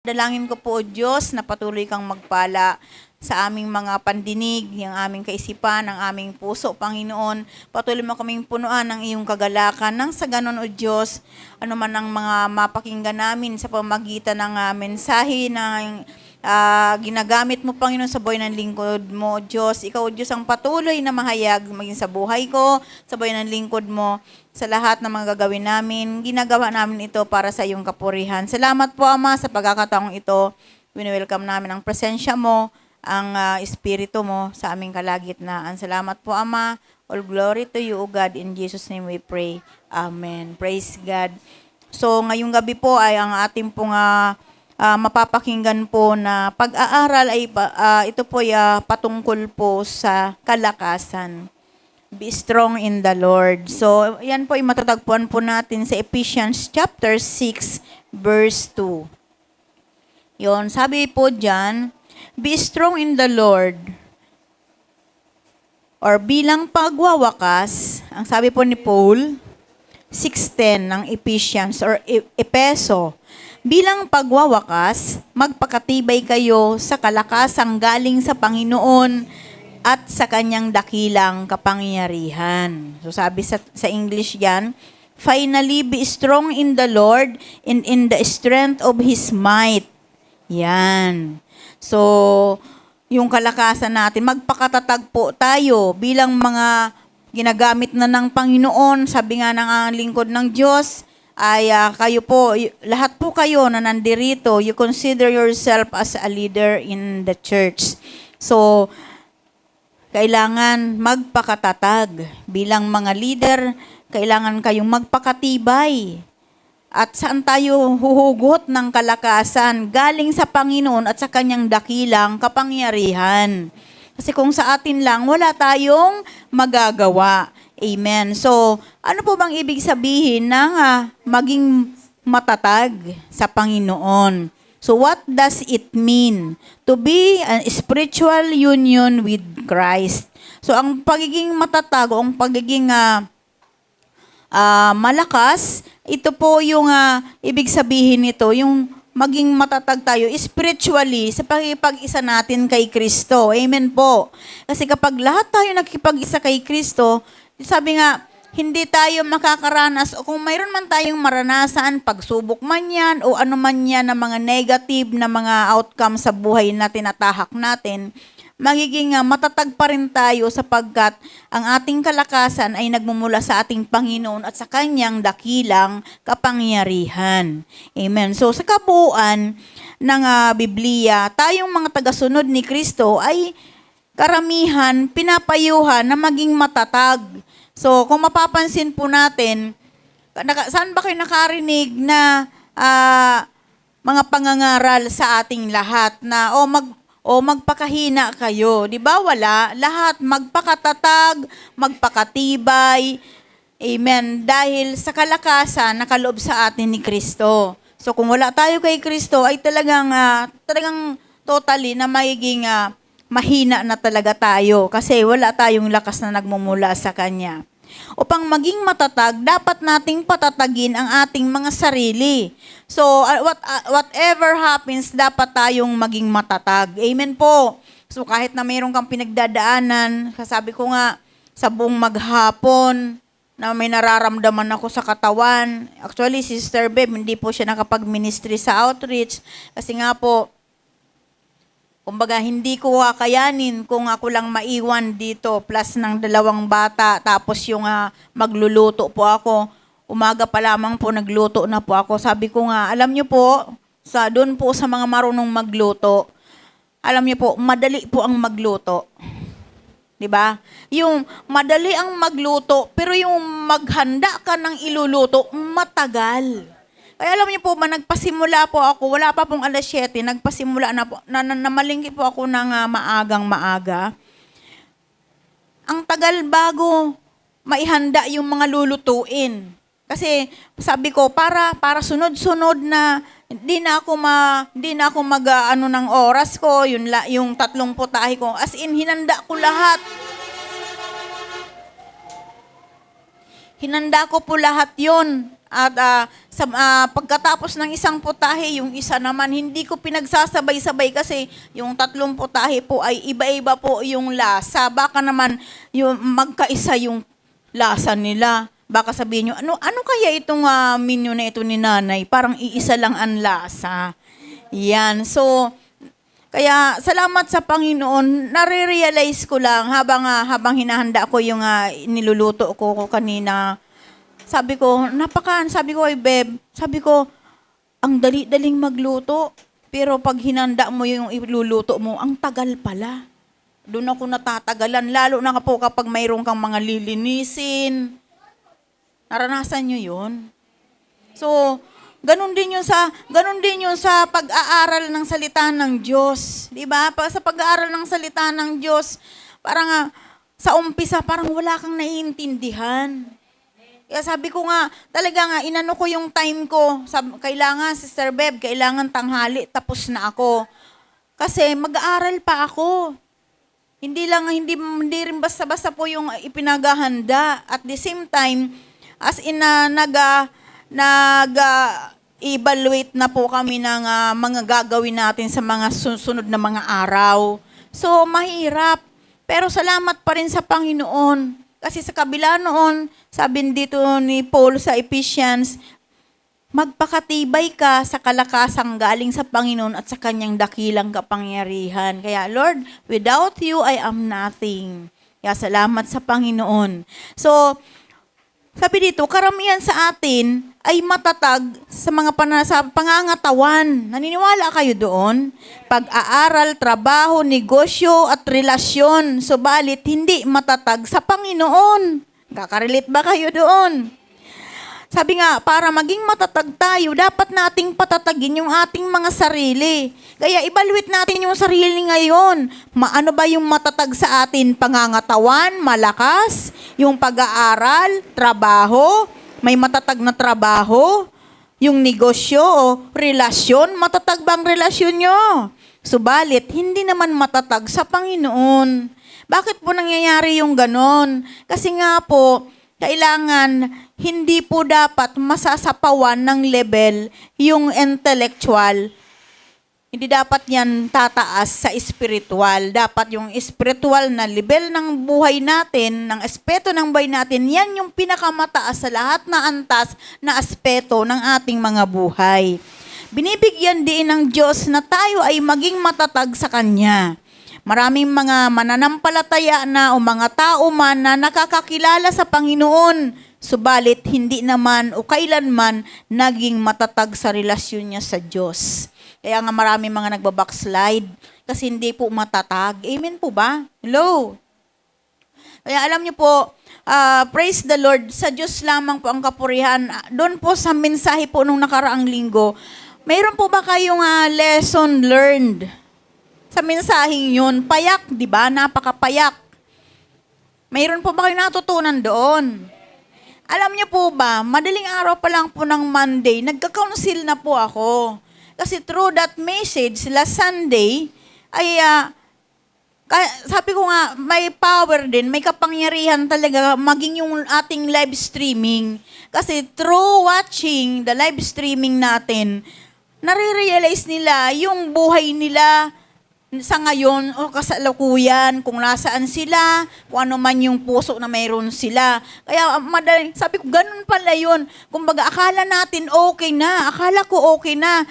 Dalangin ko po, O Diyos, na patuloy kang magpala sa aming mga pandinig, yung aming kaisipan, ang aming puso, Panginoon. Patuloy mo kaming punuan ng iyong kagalakan. Nang sa ganon, O Diyos, ano man ang mga mapakinggan namin sa pamagitan ng mensahe ng ginagamit mo, Panginoon, sa buhay ng lingkod mo, O Diyos. Ikaw, O Diyos, ang patuloy na mahayag maging sa buhay ko, sa buhay ng lingkod mo, sa lahat ng mga gagawin namin. Ginagawa namin ito para sa iyong kapurihan. Salamat po, Ama, sa pagkakataong ito. Wini-welcome namin ang presensya mo, ang Espiritu mo sa aming kalagitnaan. Salamat po, Ama. All glory to you, O God. In Jesus' name we pray. Amen. Praise God. So, ngayong gabi po ay ang ating pong mapapakinggan po na pag-aaral ay ito po ay patungkol po sa kalakasan. Be strong in the Lord. So, yan po ay matatagpuan po natin sa Ephesians chapter 6, verse 2. Yon, sabi po dyan, be strong in the Lord. Or bilang pagwawakas, ang sabi po ni Paul, 6:10 ng Ephesians or Epeso, bilang pagwawakas, magpakatibay kayo sa kalakasang galing sa Panginoon at sa kanyang dakilang kapangyarihan. So sabi sa English yan, finally be strong in the Lord and in the strength of His might. Yan. So, yung kalakasan natin, magpakatatag po tayo bilang mga ginagamit na ng Panginoon. Sabi nga ng lingkod ng Diyos, ay kayo po, lahat po kayo na nandirito, you consider yourself as a leader in the church. So, kailangan magpakatatag. Bilang mga leader, kailangan kayong magpakatibay. At saan tayo huhugot ng kalakasan? Galing sa Panginoon at sa kanyang dakilang kapangyarihan. Kasi kung sa atin lang, wala tayong magagawa. Amen. So, ano po bang ibig sabihin ng maging matatag sa Panginoon? So, what does it mean to be an spiritual union with Christ? So, ang pagiging matatag o ang pagiging malakas, ito po yung ibig sabihin nito, yung maging matatag tayo spiritually sa pakikipag-isa natin kay Kristo. Amen po. Kasi kapag lahat tayo nakikipag-isa kay Kristo, sabi nga, hindi tayo makakaranas o kung mayroon man tayong maranasan, pagsubok man yan o ano man yan na mga negative na mga outcome sa buhay na tinatahak natin, magiging matatag pa rin tayo sapagkat ang ating kalakasan ay nagmumula sa ating Panginoon at sa kanyang dakilang kapangyarihan. Amen. So sa kabuuan ng Biblia, tayong mga tagasunod ni Kristo ay karamihan pinapayuhan na maging matatag. So, kung mapapansin po natin, saan ba kayo nakarinig na mga pangangaral sa ating lahat na magpakahina kayo? Di ba? Wala. Lahat magpakatatag, magpakatibay. Amen. Dahil sa kalakasan na kaloob sa atin ni Kristo. So, kung wala tayo kay Kristo, ay talagang totally na magiging mahina na talaga tayo kasi wala tayong lakas na nagmumula sa Kanya. Upang maging matatag, dapat nating patatagin ang ating mga sarili. So, whatever happens, dapat tayong maging matatag. Amen po. So, kahit na mayroon kang pinagdadaanan, sabi ko nga, sa buong maghapon, na may nararamdaman ako sa katawan. Actually, Sister Beb, hindi po siya nakapag-ministry sa outreach kasi nga po, kumbaga, hindi ko kakayanin kung ako lang maiwan dito plus ng 2 bata tapos yung magluluto po ako. Umaga pa lamang po nagluto na po ako. Sabi ko nga, alam niyo po, doon po sa mga marunong magluto, alam niyo po, madali po ang magluto. 'Di ba? Yung madali ang magluto, pero yung maghanda ka ng iluluto, matagal. Kaya alam niyo po ba, nagpasimula po ako, wala pa pong 7:00, nagpasimula na po, namalingki po ako ng maagang maaga. Ang tagal bago maihanda yung mga lulutuin. Kasi sabi ko, para sunod-sunod na, hindi na ako ng oras ko, yung 3 putahe ko, as in, hinanda ko lahat. Hinanda ko po lahat yon. At pagkatapos ng isang putahe, yung isa naman, hindi ko pinagsasabay-sabay kasi yung 3 putahe po ay iba-iba po yung lasa. Baka naman yung magkaisa yung lasa nila. Baka sabihin nyo, ano kaya itong menu na ito ni nanay? Parang iisa lang ang lasa. Yan. So, kaya salamat sa Panginoon, nare-realize ko lang habang hinahanda ko yung niluluto ko kanina. Sabi ko kay Beb, ang dali-daling magluto. Pero pag hinanda mo yung iluluto mo, ang tagal pala. Doon ako natatagalan, lalo na po kapag mayroon kang mga lilinisin. Naranasan nyo yun? So, ganun din yun sa pag-aaral ng salita ng Diyos. Di ba? Sa pag-aaral ng salita ng Diyos, parang sa umpisa, parang wala kang naiintindihan. Kaya sabi ko nga, talaga nga, inano ko yung time ko. Kailangan, Sister Beb, kailangan tanghali, tapos na ako. Kasi mag-aaral pa ako. Hindi rin basta-basta po yung ipinaghahanda. At the same time, as in nag-evaluate na po kami ng mga gagawin natin sa mga susunod na mga araw. So, mahirap. Pero salamat pa rin sa Panginoon. Kasi sa kabila noon, sabi dito ni Paul sa Ephesians, magpakatibay ka sa kalakasang galing sa Panginoon at sa kanyang dakilang kapangyarihan. Kaya, Lord, without you, I am nothing. Kaya salamat sa Panginoon. So, sabi dito, karamihan sa atin ay matatag sa sa pangangatawan. Naniniwala kayo doon? Pag-aaral, trabaho, negosyo at relasyon. Subalit, hindi matatag sa Panginoon. Kakarelate ba kayo doon? Sabi nga, para maging matatag tayo, dapat nating patatagin yung ating mga sarili. Kaya evaluate natin yung sarili ngayon. Ano ba yung matatag sa atin? Pangangatawan, malakas, yung pag-aaral, trabaho, may matatag na trabaho, yung negosyo o relasyon, matatag bang relasyon nyo? Subalit, hindi naman matatag sa Panginoon. Bakit po nangyayari yung ganon? Kasi nga po, kailangan hindi po dapat masasapawan ng level yung intellectual. Hindi dapat yan tataas sa spiritual. Dapat yung spiritual na level ng buhay natin, ng aspeto ng buhay natin, yan yung pinakamataas sa lahat na antas na aspeto ng ating mga buhay. Binibigyan din ng Diyos na tayo ay maging matatag sa Kanya. Maraming mga mananampalataya na o mga tao man na nakakakilala sa Panginoon, subalit hindi naman o kailanman naging matatag sa relasyon niya sa Diyos. Kaya nga maraming mga nagbabackslide kasi hindi po matatag. Amen po ba? Hello? Kaya alam niyo po, praise the Lord, sa Diyos lamang po ang kapurihan. Doon po sa mensahe po nung nakaraang linggo, mayroon po ba kayong lesson learned? Sa mensaheng yun, payak, di ba? Napakapayak. Mayroon po ba kayong natutunan doon? Alam niyo po ba, madaling araw pa lang po ng Monday, nagka-counsel na po ako. Kasi through that message, last Sunday, ay sabi ko nga, may power din, may kapangyarihan talaga maging yung ating live streaming. Kasi through watching the live streaming natin, nare-realize nila yung buhay nila sa ngayon o kasalukuyan, kung nasaan sila, kung ano man yung puso na mayroon sila. Kaya sabi ko, ganun pala yun. Kumbaga, akala natin okay na. Akala ko okay na.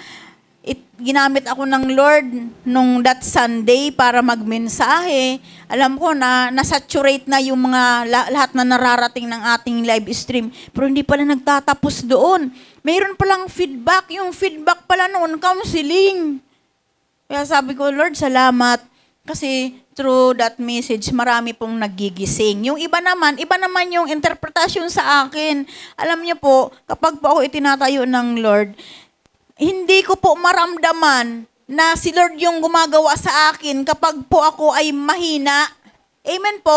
Ginamit ako ng Lord nung that Sunday para magmensahe. Alam ko na nasaturate na yung mga lahat na nararating ng ating live stream. Pero hindi pala nagtatapos doon. Mayroon palang feedback. Yung feedback pala noon, counseling. Kaya sabi ko, Lord, salamat. Kasi through that message, marami pong nagigising. Yung iba naman yung interpretasyon sa akin. Alam niyo po, kapag po ako itinatayo ng Lord, hindi ko po maramdaman na si Lord yung gumagawa sa akin kapag po ako ay mahina. Amen po?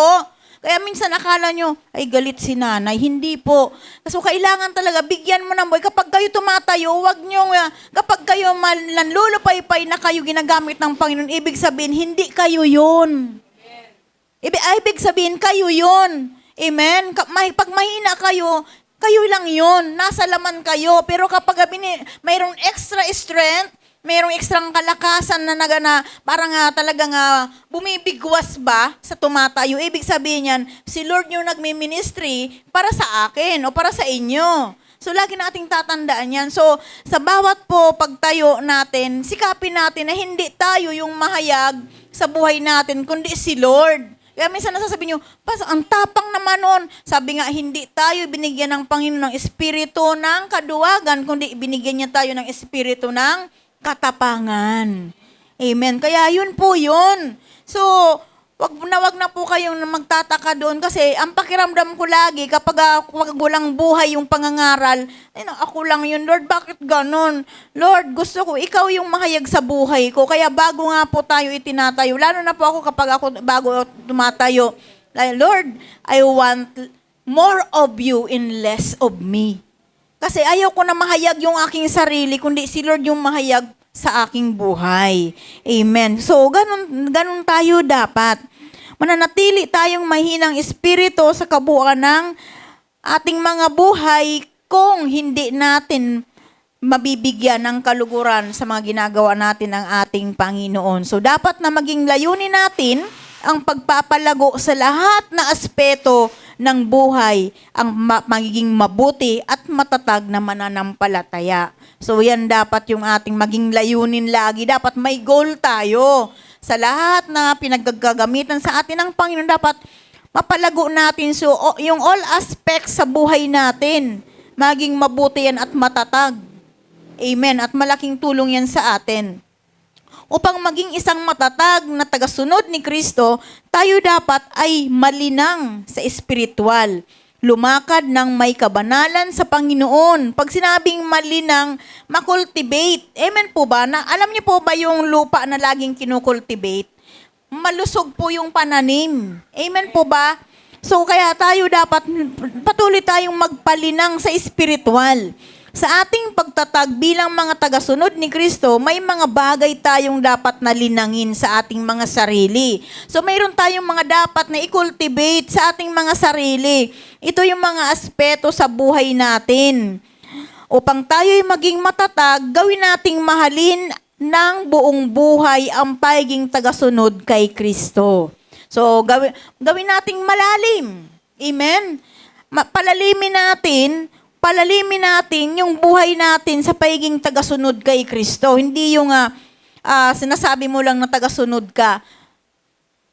Kaya minsan akala nyo, ay galit si nanay. Hindi po. So kailangan talaga, bigyan mo ng buhay. Kapag kayo tumatayo, wag nyo, kapag kayo nanlulupay-pay na kayo ginagamit ng Panginoon, ibig sabihin, hindi kayo yun. Ibig sabihin, kayo yun. Amen? Pag mahina kayo, Kayo lang yun. Nasa laman kayo. Pero kapag mayroong extra strength, mayroong ekstrang kalakasan na parang talagang bumibigwas ba sa tumatayo. Ibig sabihin yan, si Lord yung nagmi-ministry para sa akin o para sa inyo. So, lagi nating tatandaan yan. So, sa bawat po pagtayo natin, sikapin natin na hindi tayo yung mahayag sa buhay natin, kundi si Lord. Kaya minsan nasasabi nyo, ang tapang naman nun. Sabi nga, hindi tayo binigyan ng Panginoon ng espiritu ng kaduwagan, kundi binigyan niya tayo ng espiritu ng katapangan. Amen. Kaya yun po yun. So, wag na po kayong magtataka doon kasi ang pakiramdam ko lagi kapag walang buhay yung pangangaral, ako lang yun, Lord, bakit ganon? Lord, gusto ko, ikaw yung mahayag sa buhay ko. Kaya bago nga po tayo itinatayo, lalo na po ako kapag bago tumatayo, Lord, I want more of you and less of me. Kasi ayaw ko na mahayag yung aking sarili, kundi si Lord yung mahayag sa aking buhay. Amen. So, ganun tayo dapat. Mananatili tayong mahinang espiritu sa kabuuan ng ating mga buhay kung hindi natin mabibigyan ng kaluguran sa mga ginagawa natin ng ating Panginoon. So, dapat na maging layunin natin ang pagpapalago sa lahat na aspeto ng buhay, ang magiging mabuti at matatag na mananampalataya. So, yan dapat yung ating maging layunin lagi. Dapat may goal tayo. Sa lahat na pinaggagamitan sa atin ng Panginoon, dapat mapalago natin. So, yung all aspects sa buhay natin, maging mabuti yan at matatag. Amen. At malaking tulong yan sa atin. Upang maging isang matatag na tagasunod ni Kristo, tayo dapat ay malinang sa espiritual. Lumakad ng may kabanalan sa Panginoon. Pag sinabing malinang, makultivate. Amen po ba? Alam niyo po ba yung lupa na laging kinukultivate? Malusog po yung pananim. Amen po ba? So kaya tayo dapat patuloy tayong magpalinang sa espiritual. Sa ating pagtatag bilang mga tagasunod ni Kristo, may mga bagay tayong dapat na linangin sa ating mga sarili. So mayroon tayong mga dapat na i-cultivate sa ating mga sarili. Ito yung mga aspeto sa buhay natin. Upang tayo'y maging matatag, gawin nating mahalin ng buong buhay ang pagiging tagasunod kay Kristo. So gawin nating malalim. Amen? Palalimin natin yung buhay natin sa pagiging tagasunod kay Kristo. Hindi yung sinasabi mo lang na tagasunod ka.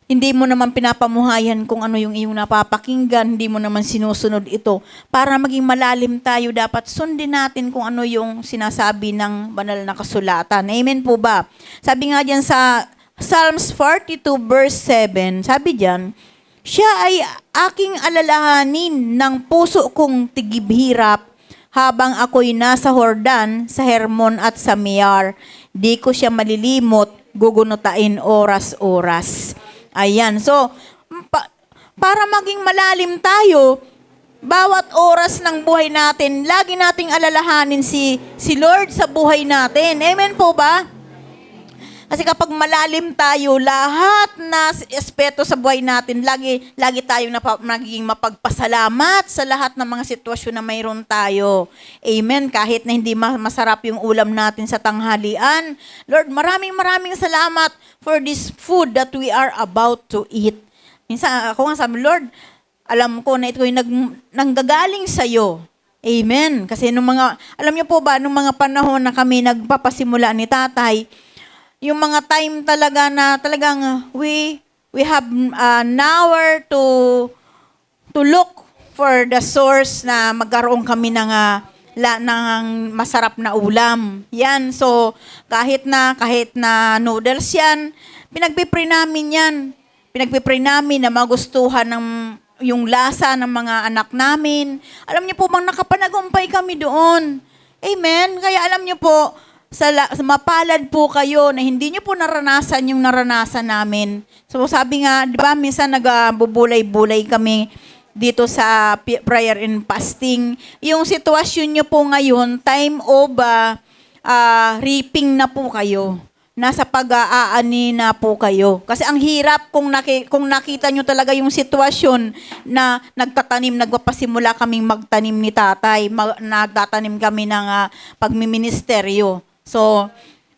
Hindi mo naman pinapamuhayan kung ano yung iyong napapakinggan. Hindi mo naman sinusunod ito. Para maging malalim tayo, dapat sundin natin kung ano yung sinasabi ng banal na kasulatan. Amen po ba? Sabi nga dyan sa Psalms 42 verse 7, sabi dyan, siya ay aking alalahanin ng puso kong tigibhirap habang ako'y nasa Jordan, sa Hermon at sa Miyar. Di ko siya malilimot, gugunutain oras-oras. Ayan. So, para maging malalim tayo, bawat oras ng buhay natin, lagi nating alalahanin si Lord sa buhay natin. Amen po ba? Kasi kapag malalim tayo, lahat na aspeto sa buhay natin, lagi tayong nagiging mapagpasalamat sa lahat ng mga sitwasyon na mayroon tayo. Amen. Kahit na hindi masarap yung ulam natin sa tanghalian. Lord, maraming salamat for this food that we are about to eat. Minsan ako nga sabi, Lord, alam ko na ito yung nanggagaling sa'yo. Amen. Kasi alam niyo po ba, nung mga panahon na kami nagpapasimula ni Tatay, yung mga time talaga na talagang we have an hour to look for the source na magkaroon kami ng masarap na ulam. Yan, so kahit na noodles yan, pinagpipray namin yan. Pinagpipray namin na magustuhan yung lasa ng mga anak namin. Alam niyo po bang nakapanagumpay kami doon. Amen. Kaya alam niyo po, mapalad po kayo na hindi nyo po naranasan yung naranasan namin. So sabi nga, di ba, minsan nagbubulay-bulay kami dito sa prayer and fasting. Yung sitwasyon nyo po ngayon, time of reaping na po kayo. nasa pag-aani na po kayo. Kasi ang hirap kung nakita nyo talaga yung sitwasyon na nagpapasimula kaming magtanim ni tatay, nagtatanim kami ng pagmiministeryo. So,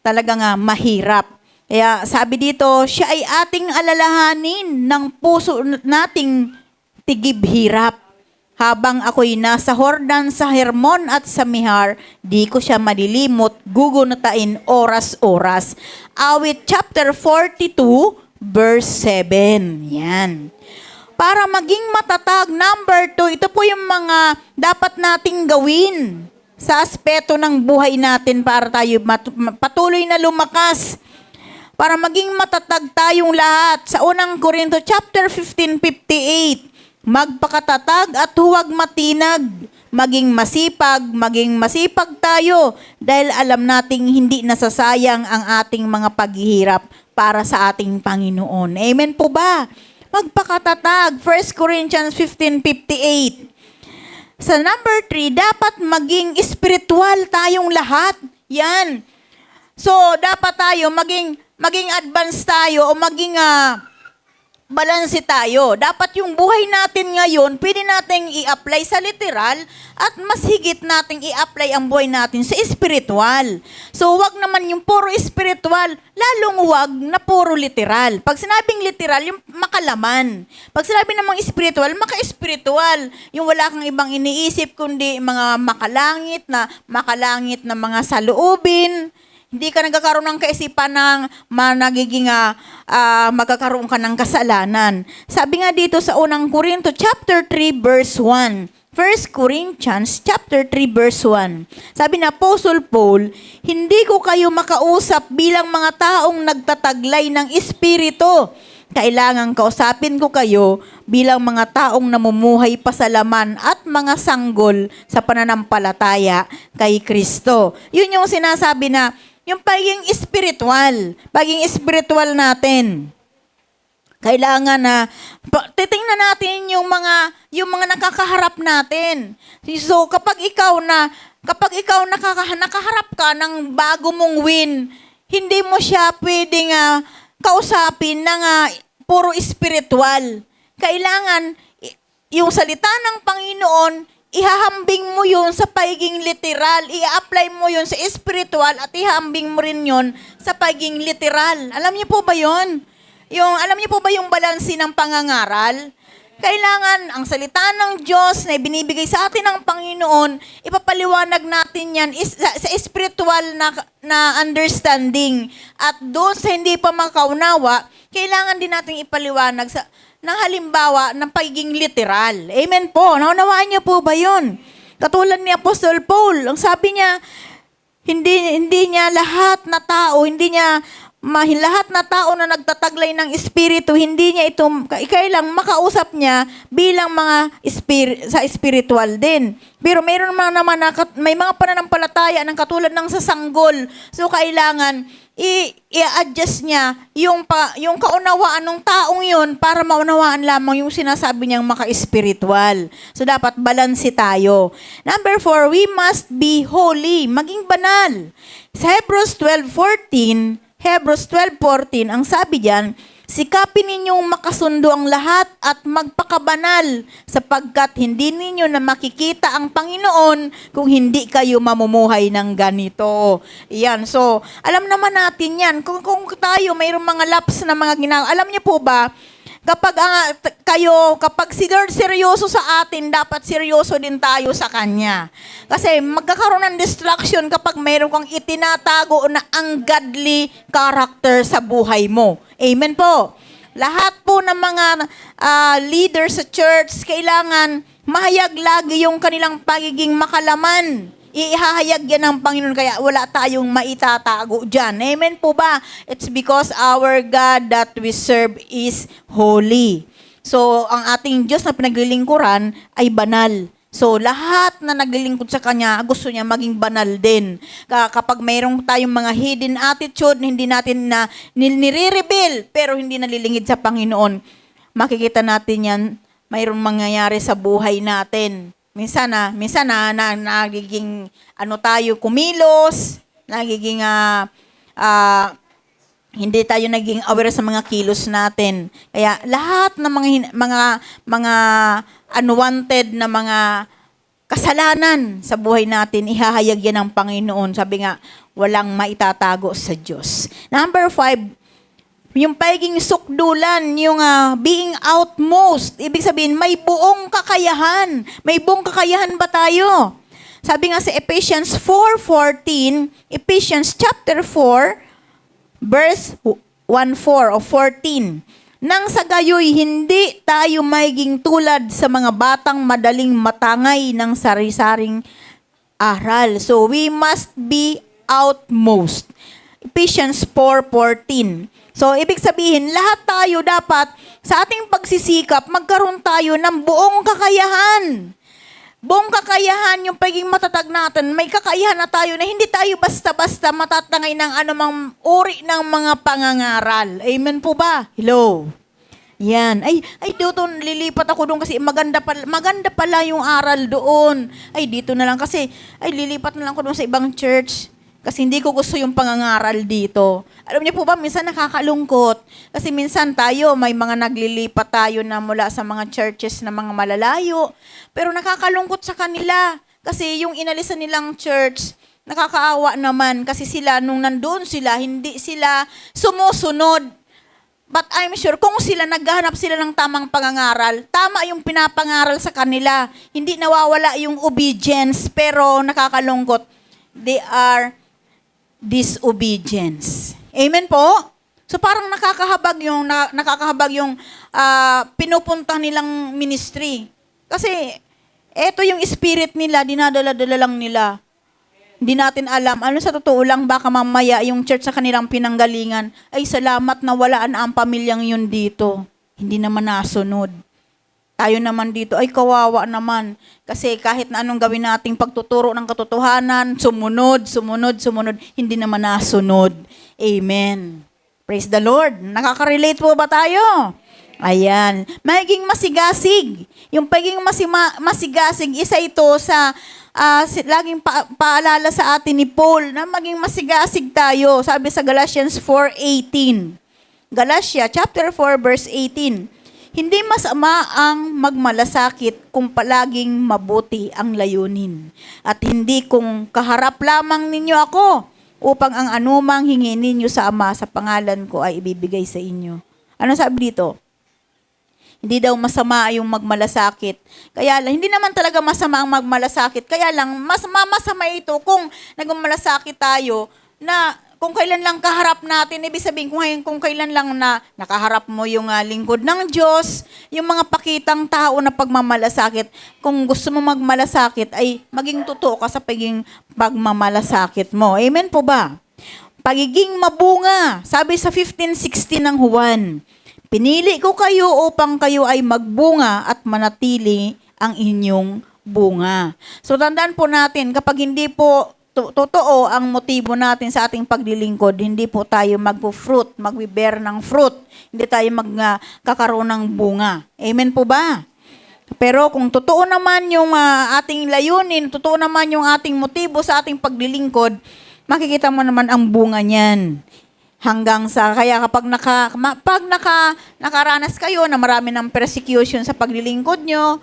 talaga nga mahirap. Kaya sabi dito, siya ay ating alalahanin ng puso nating tigib hirap. Habang ako'y nasa Hordan, sa Hermon at sa Mihar, di ko siya malilimot, gugunatain oras-oras. Awit chapter 42, verse 7. Yan. Para maging matatag, number 2, ito po yung mga dapat nating gawin sa aspeto ng buhay natin para tayo patuloy na lumakas. Para maging matatag tayong lahat. Sa unang Korinto chapter 15:58, magpakatatag at huwag matinag. Maging masipag tayo dahil alam nating hindi nasasayang ang ating mga paghihirap para sa ating Panginoon. Amen po ba? Magpakatatag. 1 Corinthians 15:58. Sa number 3, dapat maging spiritual tayong lahat. Yan. So, dapat tayo maging advance tayo o maging balanse tayo. Dapat yung buhay natin ngayon, pwede nating i-apply sa literal at mas higit nating i-apply ang buhay natin sa spiritual. So, wag naman yung puro spiritual, lalong wag na puro literal. Pag sinabing literal, yung makalaman. Pag sinabi namang spiritual, maka-spiritual. Yung wala kang ibang iniisip, kundi mga makalangit na mga saloobin. Hindi ka nagkakaroon ng kaisipan ng magkakaroon ka ng kasalanan. Sabi nga dito sa unang Korinto chapter 3 verse 1. 1 Corinthians chapter 3 verse 1. Sabi na Apostle Paul, hindi ko kayo makausap bilang mga taong nagtataglay ng espiritu. Kailangan kausapin ko kayo bilang mga taong namumuhay pasalaman at mga sanggol sa pananampalataya kay Kristo. Yun yung sinasabi na yung pagiging spiritual natin. Kailangan na titingnan natin yung mga nakakaharap natin. So kapag ikaw nakaharap ka ng bago mong win, hindi mo siya pwedeng kausapin ng puro spiritual. Kailangan yung salita ng Panginoon, ihahambing mo yun sa pagiging literal. I-apply mo yun sa spiritual at ihahambing mo rin yun sa pagiging literal. Alam niyo po ba yun? Alam niyo po ba yung balanse ng pangangaral? Kailangan ang salita ng Diyos na ibinibigay sa atin ng Panginoon, ipapaliwanag natin yan sa spiritual na understanding. At doon sa hindi pa makaunawa, kailangan din natin ipaliwanag ng halimbawa ng pagiging literal. Amen po. Naunawaan niyo po ba yun? Katulad ni Apostle Paul, ang sabi niya, hindi niya lahat na tao na nagtataglay ng espiritu, hindi niya ito, kailang makausap niya bilang mga sa spiritual din. Pero mayroon may mga pananampalataya ng katulad ng sa sanggol. So kailangan i-adjust niya yung kaunawaan ng taong yun para maunawaan lamang yung sinasabi niyang maka-spiritual. So dapat balanse tayo. Number 4, we must be holy, maging banal. Sa Hebrews 12:14, ang sabi diyan, sikapin ninyong makasundo ang lahat at magpakabanal sapagkat hindi ninyo na makikita ang Panginoon kung hindi kayo mamumuhay ng ganito. Yan. So, alam naman natin yan. Kung tayo mayroong mga laps na mga ginagawa, alam niyo po ba, kapag si Lord seryoso sa atin, dapat seryoso din tayo sa Kanya. Kasi magkakaroon ng distraction kapag mayroon kang itinatago na ungodly character sa buhay mo. Amen po. Lahat po ng mga leaders sa church, kailangan mahayag lagi yung kanilang pagiging makalaman. Ihahayag yan ng Panginoon, kaya wala tayong maitatago dyan. Amen po ba? It's because our God that we serve is holy. So, ang ating Diyos na pinaglilingkuran ay banal. So, lahat na naglilingkod sa Kanya, gusto niya maging banal din. Kapag mayroong tayong mga hidden attitude, hindi natin na nire-reveal, pero hindi nalilingid sa Panginoon, makikita natin yan, mayroong mangyayari sa buhay natin. Minsan nagiging tayo kumilos, nagiging Hindi tayo naging aware sa mga kilos natin. Kaya lahat ng mga unwanted na mga kasalanan sa buhay natin, ihahayag yan ng Panginoon. Sabi nga, walang maitatago sa Diyos. Number 5, yung pagiging sukdulan, yung being outmost. Ibig sabihin, may buong kakayahan. May buong kakayahan ba tayo? Sabi nga sa Ephesians 4:14, Ephesians chapter 4, verse 1:4 o 14. Nang sa gayoy, hindi tayo maging tulad sa mga batang madaling matangay ng sari-saring aral. So, we must be outmost. Ephesians 4:14. So, ibig sabihin, lahat tayo dapat sa ating pagsisikap, magkaroon tayo ng buong kakayahan. Buong kakayahan, yung pagiging matatag natin, may kakayahan na tayo na hindi tayo basta-basta matatangay ng anumang uri ng mga pangangaral. Amen po ba? Hello? Yan. Ay dito lilipat ako doon kasi maganda pala yung aral doon. Ay, dito na lang kasi, lilipat na lang ako doon sa ibang church. Kasi hindi ko gusto yung pangangaral dito. Alam niyo po ba, minsan nakakalungkot. Kasi minsan tayo, may mga naglilipat tayo na mula sa mga churches na mga malalayo. Pero nakakalungkot sa kanila. Kasi yung inalisan nilang church, nakakaawa naman. Kasi sila, nung nandun sila, hindi sila sumusunod. But I'm sure, kung naghahanap sila ng tamang pangangaral, tama yung pinapangaral sa kanila. Hindi nawawala yung obedience, pero nakakalungkot. They are disobedience. Amen po? So parang nakakahabag yung pinupunta nilang ministry. Kasi eto yung spirit nila, dinadala-dala lang nila. Hindi natin alam. Ano sa totoo lang, baka mamaya yung church sa kanilang pinanggalingan, ay salamat na walaan ang pamilyang yun dito. Hindi naman nasunod. Tayo naman dito, ay kawawa naman. Kasi kahit na anong gawin nating pagtuturo ng katotohanan, sumunod, hindi naman nasunod. Amen. Praise the Lord. Nakaka-relate po ba tayo? Ayan. Maging masigasig. Yung pagiging masigasig, isa ito sa laging paalala sa atin ni Paul na maging masigasig tayo. Sabi sa Galatians 4:18. Galatia chapter 4 verse 18. Hindi masama ang magmalasakit kung palaging mabuti ang layunin. At hindi kung kaharap lamang ninyo ako upang ang anumang hingin ninyo sa Ama sa pangalan ko ay ibibigay sa inyo. Ano sabi dito? Hindi daw masama yung magmalasakit. Kaya lang, hindi naman talaga masama ang magmalasakit. Kaya lang, masama ito kung nagmalasakit tayo na kung kailan lang kaharap natin, ibig sabihin kung kailan lang na nakaharap mo yung lingkod ng Diyos, yung mga pakitang tao na pagmamalasakit, kung gusto mo magmalasakit, ay maging totoo ka sa pagmamalasakit mo. Amen po ba? Pagiging mabunga, sabi sa 15:16 ng Juan, pinili ko kayo upang kayo ay magbunga at manatili ang inyong bunga. So tandaan po natin, kapag hindi po totoo ang motibo natin sa ating paglilingkod, hindi po tayo magbe-bear ng fruit. Hindi tayo magkakaroon ng bunga. Amen po ba? Pero kung totoo naman yung ating layunin, totoo naman yung ating motibo sa ating paglilingkod, makikita mo naman ang bunga niyan. Kaya kapag nakaranas kayo na marami ng persecution sa paglilingkod nyo,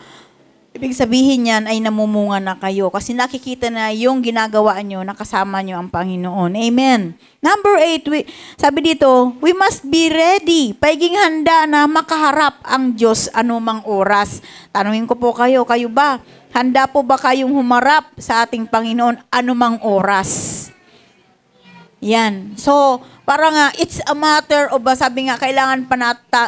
ibig sabihin niyan ay namumunga na kayo kasi nakikita na yung ginagawa nyo, nakasama nyo ang Panginoon. Amen. Number 8, sabi dito, we must be ready. Pagiging handa na makaharap ang Diyos anumang oras. Tanungin ko po kayo ba? Handa po ba kayong humarap sa ating Panginoon anumang oras? Yan. So, parang it's a matter of, sabi nga, kailangan pa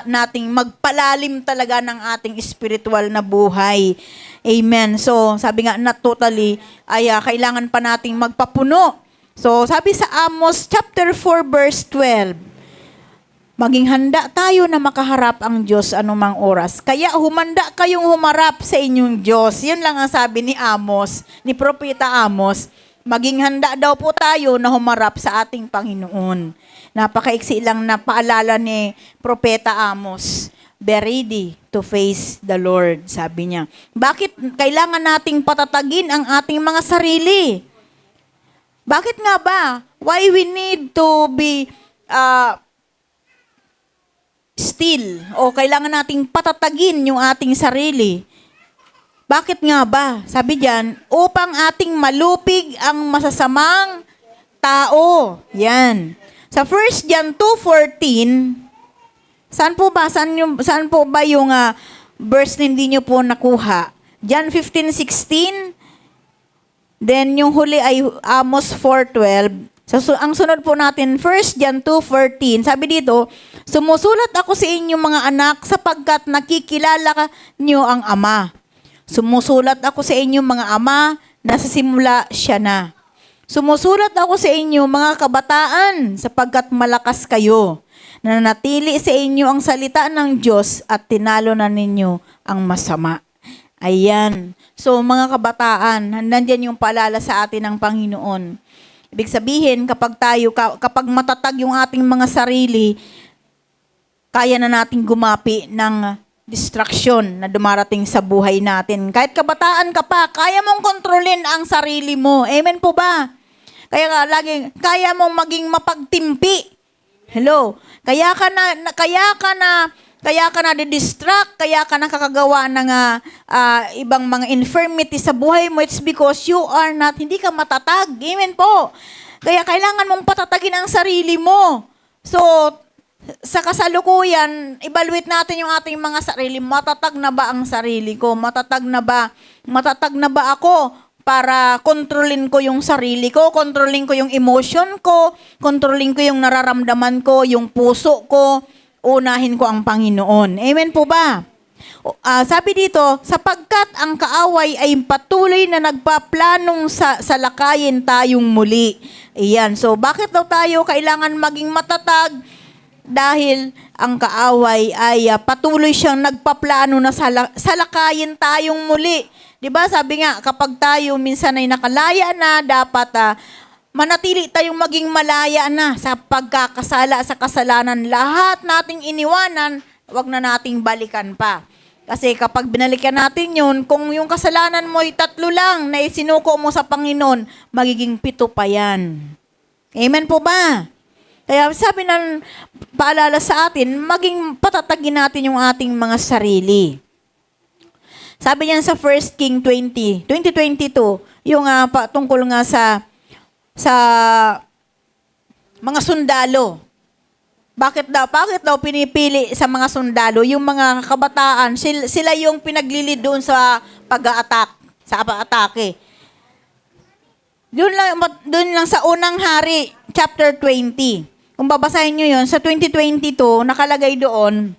nating magpalalim talaga ng ating spiritual na buhay. Amen. So, sabi nga, not totally, ay kailangan pa nating magpapuno. So, sabi sa Amos chapter 4 verse 12, maging handa tayo na makaharap ang Diyos anumang oras. Kaya humanda kayong humarap sa inyong Diyos. Yan lang ang sabi ni Amos, ni Propeta Amos. Maging handa daw po tayo na humarap sa ating Panginoon. Napakaiksi lang na paalala ni Propeta Amos. Be ready to face the Lord, sabi niya. Bakit kailangan nating patatagin ang ating mga sarili? Bakit nga ba? Why we need to be still o kailangan nating patatagin yung ating sarili. Bakit nga ba? Sabi diyan, upang ating malupig ang masasamang tao. Yan. Sa 1 John 2:14, saan po ba yung verse na hindi nyo po nakuha? John 15:16, then yung huli ay Amos 4:12. So, ang sunod po natin, 1 John 2:14, sabi dito, sumusulat ako sa inyong mga anak sapagkat nakikilala nyo ang Ama. Sumusulat ako sa inyong mga ama na sa simula siya na. Sumusulat ako sa inyo mga kabataan sapagkat malakas kayo. Nananatili sa inyo ang salita ng Diyos at tinalo na ninyo ang masama. Ayan. So mga kabataan, nandiyan yung paalala sa atin ng Panginoon. Ibig sabihin, kapag matatag yung ating mga sarili, kaya na nating gumapi ng distraction na dumarating sa buhay natin. Kahit kabataan ka pa, kaya mong kontrolin ang sarili mo. Amen po ba? Kaya mong maging mapagtimpi. Hello. Kaya ka na distract, kaya ka nakakagawa ng ibang mga infirmity sa buhay mo. It's because you are not, hindi ka matatag. Amen po. Kaya kailangan mong patatagin ang sarili mo. So, sa kasalukuyan, evaluate natin yung ating mga sarili. Matatag na ba ang sarili ko? Matatag na ba ako para kontrolin ko yung sarili ko, kontrolin ko yung emotion ko, kontrolin ko yung nararamdaman ko, yung puso ko, unahin ko ang Panginoon. Amen po ba? Sabi dito, sapagkat ang kaaway ay patuloy na nagpaplanong salakayin tayong muli. Ayan. So, bakit daw tayo kailangan maging matatag? Dahil ang kaaway ay patuloy siyang nagpaplano na salakayin tayong muli. 'Di ba? Sabi nga, kapag tayo minsan ay nakalaya na, dapat manatili tayong maging malaya na sa pagkakasala, sa kasalanan. Lahat nating iniwanan, wag na nating balikan pa. Kasi kapag binalikan natin yun, kung yung kasalanan mo ay 3 lang na isinuko mo sa Panginoon, magiging 7 pa yan. Amen po ba? Kaya sabi ng paalala sa atin, maging patatagin natin yung ating mga sarili. Sabi niyan sa 1 King 2022, yung tungkol nga sa mga sundalo. Bakit daw pinipili sa mga sundalo, yung mga kabataan, sila yung pinaglilid doon sa pag-atake. Doon lang sa unang hari, chapter 20. Kung babasahin nyo yun, sa 2022, nakalagay doon,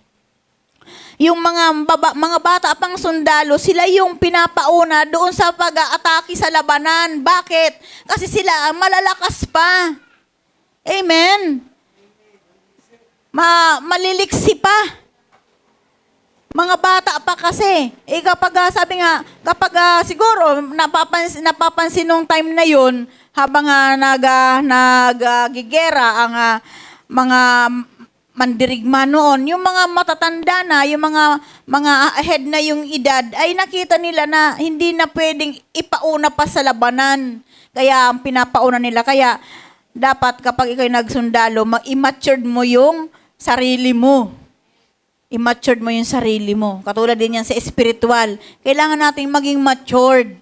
yung mga bata pang sundalo, sila yung pinapauna doon sa pag-aatake sa labanan. Bakit? Kasi sila malalakas pa. Amen? Maliliksi pa. Mga bata pa kasi. Kapag siguro, napapansin nung time na yun, habang nagigera ang mga mandirigma noon, yung mga matatanda na, yung mga ahead na yung edad, ay nakita nila na hindi na pwedeng ipauna pa sa labanan. Kaya ang pinapauna nila. Kaya dapat kapag ikaw nagsundalo, mag-immature mo yung sarili mo. I-matured mo yung sarili mo. Katulad din yan sa spiritual. Kailangan nating maging matured.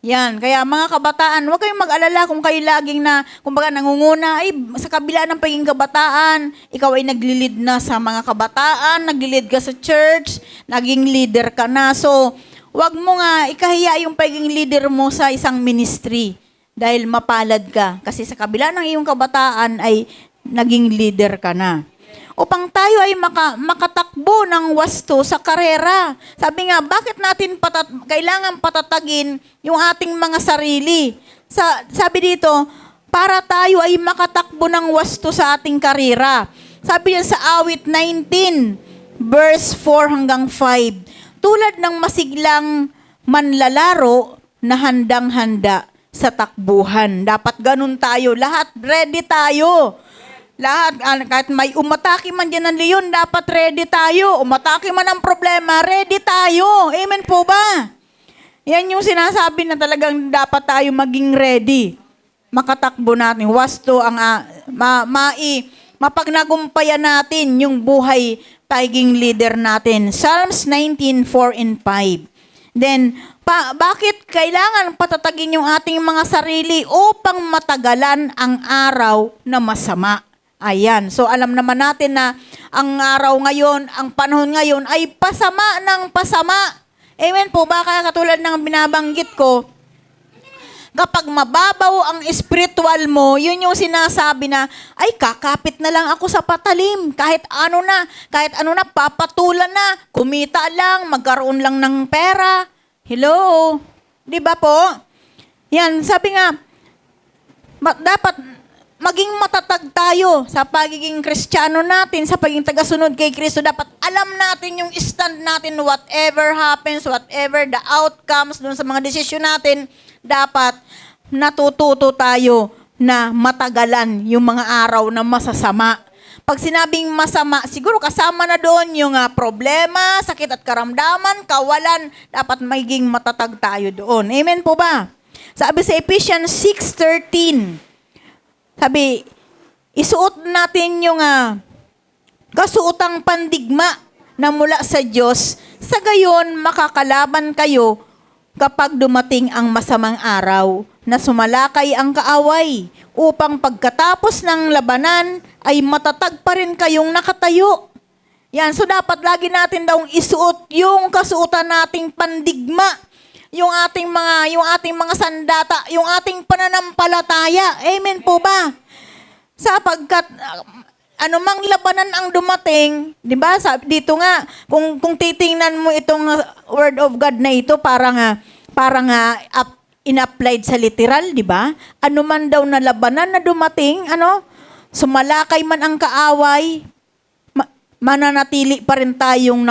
Yan. Kaya mga kabataan, huwag kayong mag-alala kung kayo laging kumbaga nangunguna, ay sa kabila ng pagiging kabataan, ikaw ay naglilid na sa mga kabataan, naglilid ka sa church, naging leader ka na. So, huwag mo nga ikahiya yung pagiging leader mo sa isang ministry dahil mapalad ka. Kasi sa kabila ng iyong kabataan ay naging leader ka na. Upang tayo ay makatakbo ng wasto sa karera. Sabi nga, bakit natin kailangan patatagin yung ating mga sarili? Sabi dito, para tayo ay makatakbo ng wasto sa ating karera. Sabi yan sa awit 19, verse 4 hanggang 5. Tulad ng masiglang manlalaro na handang-handa sa takbuhan. Dapat ganun tayo. Lahat ready tayo. Lahat, kahit may umatake man dyan ng leon, dapat ready tayo. Umatake man ang problema, ready tayo. Amen po ba? Yan yung sinasabi na talagang dapat tayo maging ready. Makatakbo natin. Wasto ang mapagnagumpayan natin yung buhay taging leader natin. Psalms 19:4 and 5. Then, bakit kailangan patatagin yung ating mga sarili upang matagalan ang araw na masama? Ayan. So, alam naman natin na ang araw ngayon, ang panahon ngayon ay pasama ng pasama. Amen po. Baka katulad ng binabanggit ko, kapag mababaw ang spiritual mo, yun yung sinasabi na, ay kakapit na lang ako sa patalim. Kahit ano na, papatulan na, kumita lang, magkaroon lang ng pera. Hello? Di ba po? Yan, sabi nga, dapat maging matatag tayo sa pagiging Kristiyano natin, sa pagiging tagasunod kay Kristo. Dapat alam natin yung stand natin, whatever happens, whatever the outcomes dun sa mga desisyon natin, dapat natututo tayo na matagalan yung mga araw na masasama. Pag sinabing masama, siguro kasama na doon yung problema, sakit at karamdaman, kawalan, dapat maging matatag tayo doon. Amen po ba? Sabi sa Ephesians 6:13, sabi, isuot natin yung kasuotang pandigma na mula sa Diyos, sa gayon makakalaban kayo kapag dumating ang masamang araw na sumalakay ang kaaway, upang pagkatapos ng labanan ay matatag pa rin kayong nakatayo. Yan, so dapat lagi natin daw isuot yung kasuotan nating pandigma, yung ating mga sandata, yung ating pananampalataya. Amen po ba? Sapagkat anumang labanan ang dumating, 'di ba? Dito nga kung titingnan mo itong word of God na ito, parang in-applied sa literal, 'di ba? Ano man daw na labanan na dumating, sumalakay man ang kaaway, mananatili pa rin tayong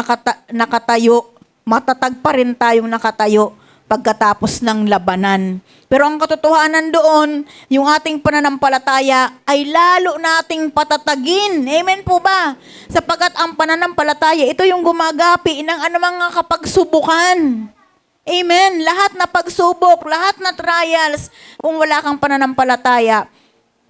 nakatayo, matatag pa rin tayong nakatayo pagkatapos ng labanan. Pero ang katotohanan doon, yung ating pananampalataya ay lalo nating patatagin. Amen po ba? Sapagkat ang pananampalataya, ito yung gumagapi ng anumang kapagsubukan. Amen. Lahat na pagsubok, lahat na trials, kung wala kang pananampalataya,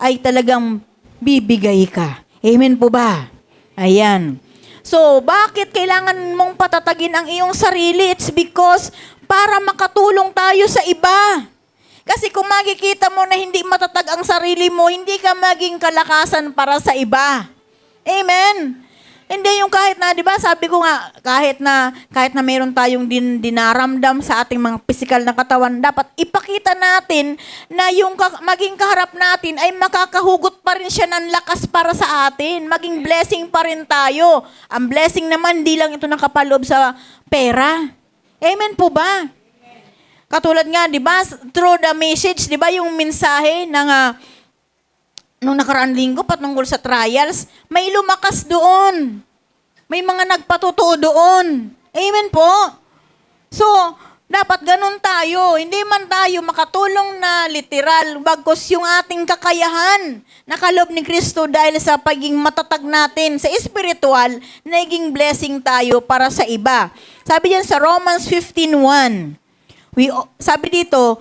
ay talagang bibigay ka. Amen po ba? Ayan. So, bakit kailangan mong patatagin ang iyong sarili? It's because para makatulong tayo sa iba. Kasi kung makikita mo na hindi matatag ang sarili mo, hindi ka maging kalakasan para sa iba. Amen. Hindi yung kahit na, di ba, sabi ko nga, kahit na mayroon tayong dinaramdam sa ating mga physical na katawan, dapat ipakita natin na yung maging kaharap natin ay makakahugot pa rin siya ng lakas para sa atin. Maging blessing pa rin tayo. Ang blessing naman, di lang ito nakapaloob sa pera. Amen po ba? Katulad nga, di ba, through the message, di ba, yung mensahe ng nung nakaraan linggo patungkol sa trials, may lumakas doon. May mga nagpatotoo doon. Amen po? So, dapat ganun tayo. Hindi man tayo makatulong na literal, bagkus yung ating kakayahan na kaloob ni Kristo dahil sa pagiging matatag natin sa spiritual, naging blessing tayo para sa iba. Sabi diyan sa Romans 15:1, sabi dito,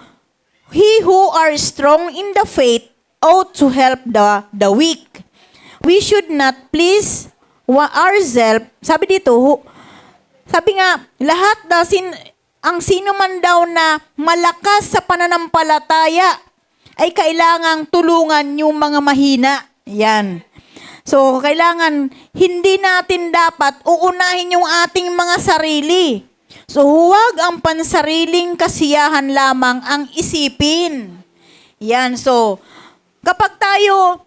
he who are strong in the faith ought to help the weak. We should not please ourselves. Sabi dito, sabi nga, lahat ang sino man daw na malakas sa pananampalataya ay kailangang tulungan yung mga mahina. Yan. So, kailangan, hindi natin dapat uunahin yung ating mga sarili. So, huwag ang pansariling kasiyahan lamang ang isipin. Yan. So, kapag tayo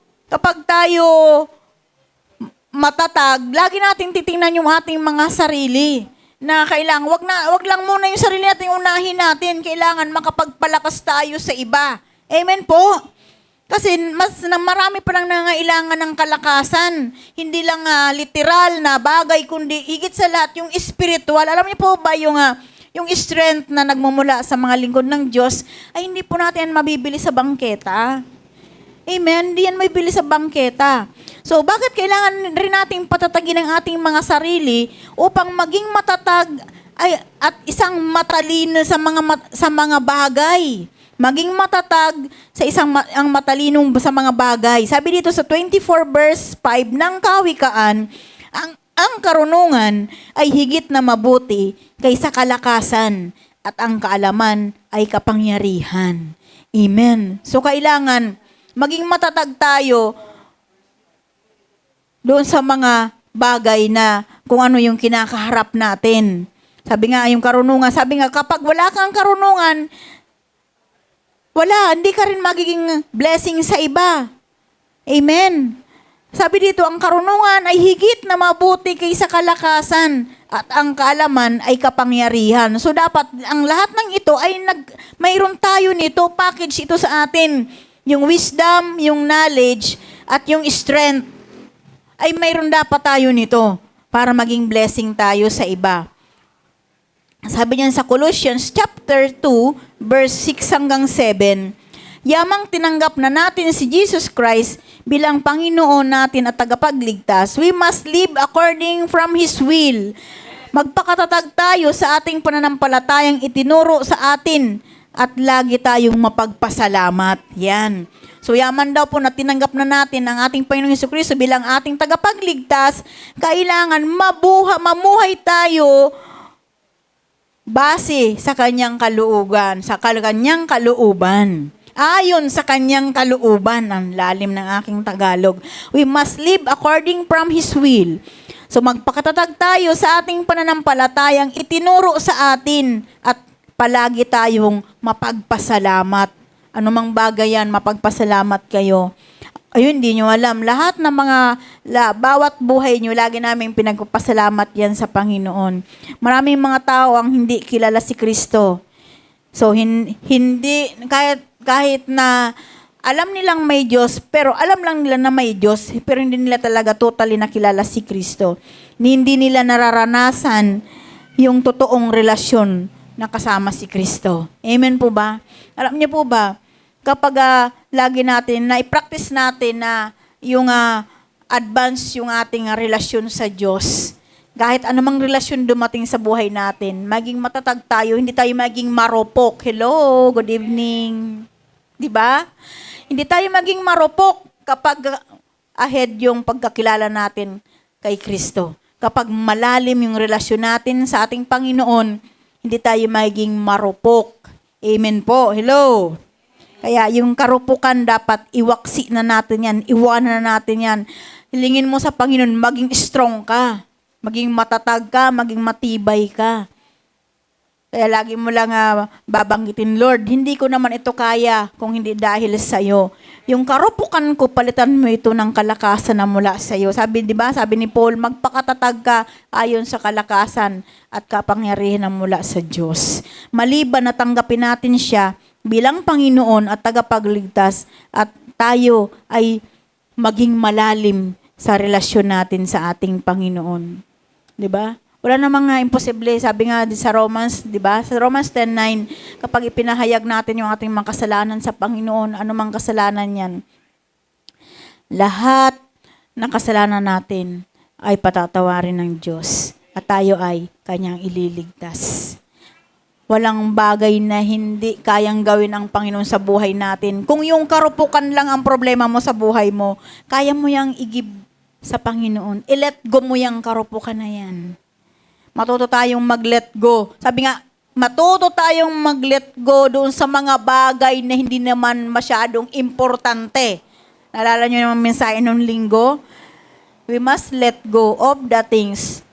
matatag, lagi nating titingnan yung ating mga sarili. Na kailangan, wag lang muna yung sarili natin unahin natin. Kailangan makapagpalakas tayo sa iba. Amen po? Kasi marami pa lang nangailangan ng kalakasan. Hindi lang literal na bagay, kundi higit sa lahat yung spiritual. Alam niyo po ba yung strength na nagmumula sa mga lingkod ng Diyos ay hindi po natin mabibili sa bangketa. Amen? Hindi yan mabibili sa bangketa. So, bakit kailangan rin nating patatagin ang ating mga sarili upang maging matatag at isang matalino sa mga bagay? Maging matatag sa ang matalinong sa mga bagay. Sabi dito sa 24 verse 5 ng Kawikaan, Ang karunungan ay higit na mabuti kaysa kalakasan at ang kaalaman ay kapangyarihan. Amen. So kailangan maging matatag tayo doon sa mga bagay na kung ano yung kinakaharap natin. Sabi nga, yung karunungan, sabi nga, kapag wala kang karunungan, hindi ka rin magiging blessing sa iba. Amen. Sabi dito, ang karunungan ay higit na mabuti kaysa kalakasan at ang kaalaman ay kapangyarihan. So dapat, ang lahat ng ito ay mayroon tayo nito, package ito sa atin. Yung wisdom, yung knowledge, at yung strength, ay mayroon dapat tayo nito para maging blessing tayo sa iba. Sabi niyan sa Colossians chapter 2, verse 6 hanggang 7, yamang tinanggap na natin si Jesus Christ bilang Panginoon natin at tagapagligtas, we must live according from His will. Magpakatatag tayo sa ating pananampalatayang itinuro sa atin at lagi tayong mapagpasalamat. Yan. So yaman daw po na tinanggap na natin ang ating Panginoong Jesucristo bilang ating tagapagligtas, kailangan mamuhay tayo base sa kanyang kalooban, sa kanyang kalooban. Ayon sa kanyang kalooban, ang lalim ng aking Tagalog. We must live according from His will. So magpakatatag tayo sa ating pananampalatayang itinuro sa atin at palagi tayong mapagpasalamat. Anumang bagay yan, mapagpasalamat kayo. Ayun, di nyo alam. Lahat ng bawat buhay nyo, lagi namin pinagpapasalamat yan sa Panginoon. Maraming mga tao ang hindi kilala si Kristo. So, hindi, kahit na alam nilang may Diyos, pero alam lang nila na may Diyos, pero hindi nila talaga totally nakilala si Kristo. Hindi nila nararanasan yung totoong relasyon na kasama si Kristo. Amen po ba? Alam niyo po ba, kapag lagi natin, na i-practice natin na yung advance yung ating relasyon sa Diyos, kahit anumang relasyon dumating sa buhay natin, maging matatag tayo, hindi tayo maging maropok. Hello, good evening. Diba? Hindi tayo maging maropok kapag ahead yung pagkakilala natin kay Kristo. Kapag malalim yung relasyon natin sa ating Panginoon, hindi tayo maging maropok. Amen po. Hello. Kaya yung karupukan dapat iwaksi na natin yan, iwanan na natin yan. Hilingin mo sa Panginoon, maging strong ka, maging matatag ka, maging matibay ka. Kaya lagi mo lang babanggitin, Lord, hindi ko naman ito kaya kung hindi dahil sa iyo. Yung karupukan ko, palitan mo ito ng kalakasan na mula sa iyo. Sabi, di ba? Sabi ni Paul, magpakatatag ka ayon sa kalakasan at kapangyarihan na mula sa Diyos. Maliban na tanggapin natin siya bilang Panginoon at tagapagligtas at tayo ay maging malalim sa relasyon natin sa ating Panginoon. 'Di ba? Wala namang imposible, sabi nga sa Romans, 'di ba? Sa Romans 10:9, kapag ipinahayag natin yung ating mga kasalanan sa Panginoon, anumang kasalanan 'yan, lahat ng kasalanan natin ay patatawarin ng Diyos at tayo ay kanyang ililigtas. Walang bagay na hindi kayang gawin ang Panginoon sa buhay natin. Kung yung karupukan lang ang problema mo sa buhay mo, kaya mo yang i-give sa Panginoon. I-let go mo yung karupukan na yan. Matuto tayong mag-let go. Sabi nga, matuto tayong mag-let go doon sa mga bagay na hindi naman masyadong importante. Naalala nyo naman mensahe nung linggo? We must let go of the things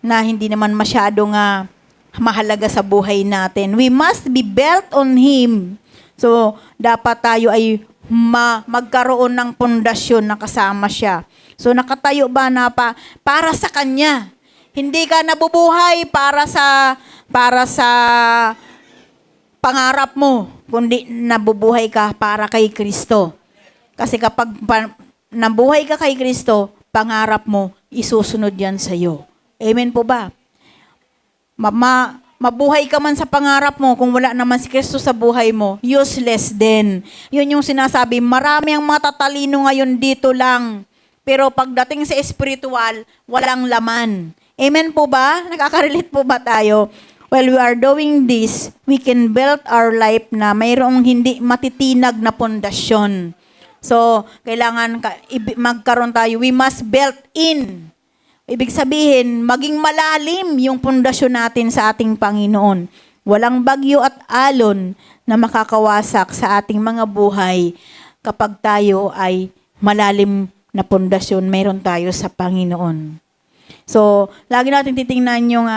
na hindi naman masyadong mahalaga sa buhay natin. We must be built on Him. So, dapat tayo ay magkaroon ng pundasyon na kasama siya. So, nakatayo ba na para sa Kanya? Hindi ka nabubuhay para sa pangarap mo, kundi nabubuhay ka para kay Kristo. Kasi kapag nabuhay ka kay Kristo, pangarap mo, isusunod yan sa iyo. Amen po ba? Mabuhay ka man sa pangarap mo, kung wala naman si Kristo sa buhay mo, useless din. Yun yung sinasabi, marami ang matatalino ngayon dito lang. Pero pagdating sa spiritual, walang laman. Amen po ba? Nakaka-relate po ba tayo? While we are doing this, we can build our life na mayroong hindi matitinag na pundasyon. So, kailangan magkaroon tayo, we must build in. Ibig sabihin, maging malalim yung pundasyon natin sa ating Panginoon. Walang bagyo at alon na makakawasak sa ating mga buhay kapag tayo ay malalim na pundasyon meron tayo sa Panginoon. So, lagi natin titingnan yung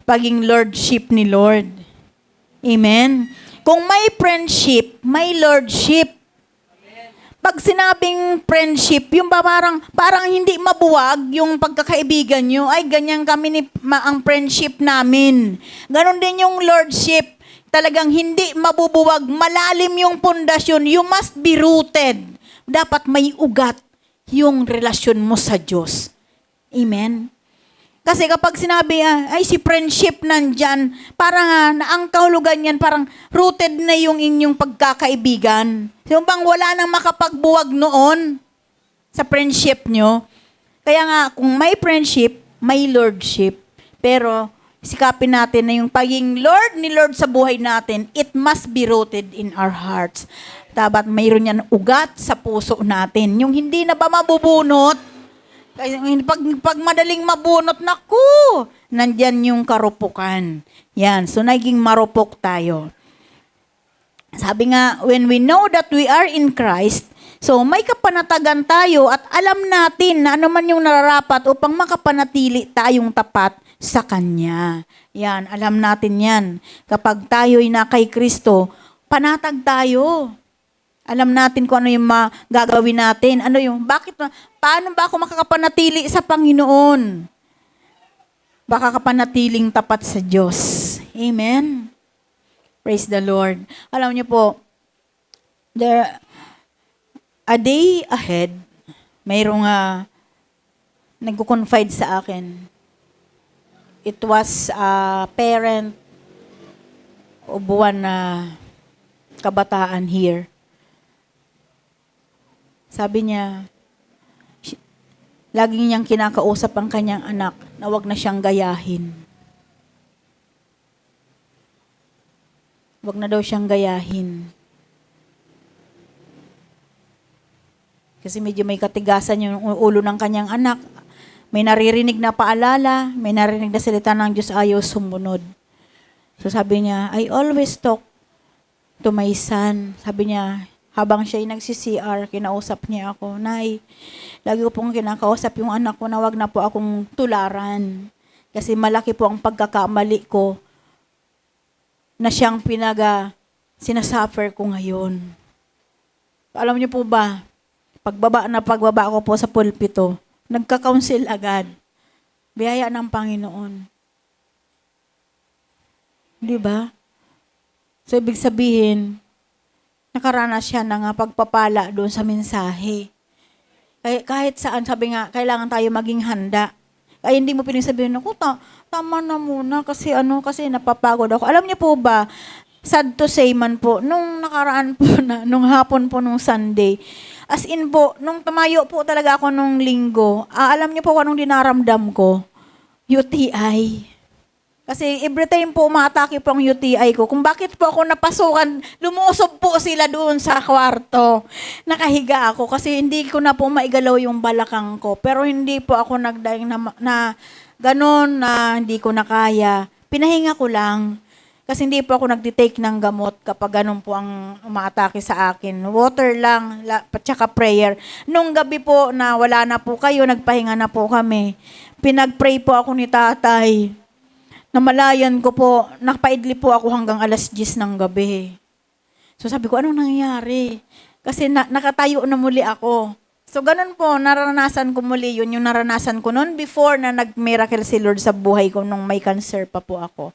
paging lordship ni Lord. Amen? Kung may friendship, may lordship. Pag sinabing friendship, yung parang hindi mabuwag yung pagkakaibigan nyo, ay ganyan kami ang friendship namin. Ganon din yung lordship. Talagang hindi mabubuwag, malalim yung pundasyon. You must be rooted. Dapat may ugat yung relasyon mo sa Diyos. Amen? Kasi kapag sinabi, ay si friendship nandyan, parang ang kahulugan yan, parang rooted na yung inyong pagkakaibigan. So bang wala nang makapagbuwag noon sa friendship nyo. Kaya nga, kung may friendship, may lordship. Pero sikapin natin na yung paging Lord ni Lord sa buhay natin, it must be rooted in our hearts. Dapat mayroon yan ugat sa puso natin. Yung hindi na ba mabubunot, pag madaling mabunot, naku, nandyan yung karupukan. Yan, so naging marupok tayo. Sabi nga, when we know that we are in Christ, so may kapanatagan tayo at alam natin na ano man yung nararapat upang makapanatili tayong tapat sa Kanya. Yan, alam natin yan. Kapag tayo'y na kay Kristo, panatag tayo. Alam natin kung ano yung gagawin natin. Paano ba ako makakapanatili sa Panginoon? Baka kapanatiling tapat sa Diyos. Amen? Praise the Lord. Alam niyo po, a day ahead, mayroong nagko-confide sa akin. It was a parent o buwan na kabataan here. Sabi niya, lagi niyang kinakausap ang kanyang anak na wag na siyang gayahin. Wag na daw siyang gayahin. Kasi medyo may katigasan yung ulo ng kanyang anak. May naririnig na paalala, may naririnig na salita ng Diyos, ayaw sumunod. So sabi niya, I always talk to my son. Sabi niya, habang siya'y nagsi-CR, kinausap niya ako, Nay, lagi ko pong kinakausap yung anak ko na wag na po akong tularan. Kasi malaki po ang pagkakamali ko na siyang sinasuffer ko ngayon. Alam niyo po ba, pagbaba ko po sa pulpito, nagka-counsel agad. Biyaya ng Panginoon. Di ba? So, ibig sabihin, nakaranas siya ng pagpapala doon sa mensahe. Kahit saan, sabi nga, kailangan tayo maging handa. Kaya hindi mo pinasabihin, ako, tama na muna kasi napapagod ako. Alam niyo po ba, sad to say man po, nung nakaraan po nung hapon po nung Sunday, as in po, nung tumayo po talaga ako nung linggo, alam niyo po kung anong dinaramdam ko? UTI. Kasi every time po umatake po ang UTI ko. Kung bakit po ako napasukan, lumusob po sila doon sa kwarto. Nakahiga ako kasi hindi ko na po maigalaw yung balakang ko. Pero hindi po ako nagdaing na gano'n na hindi ko na kaya. Pinahinga ko lang. Kasi hindi po ako nagtitake ng gamot kapag ganun po ang umaatake sa akin. Water lang, tsaka prayer. Nung gabi po na wala na po kayo, nagpahinga na po kami. Pinag-pray po ako ni tatay. Namalayan ko po, nakapaidli po ako hanggang 10:00 ng gabi. So sabi ko, anong nangyari? Kasi nakatayo na muli ako. So ganun po, naranasan ko muli yun, yung naranasan ko noon before na nag-miracle si Lord sa buhay ko nung may cancer pa po ako.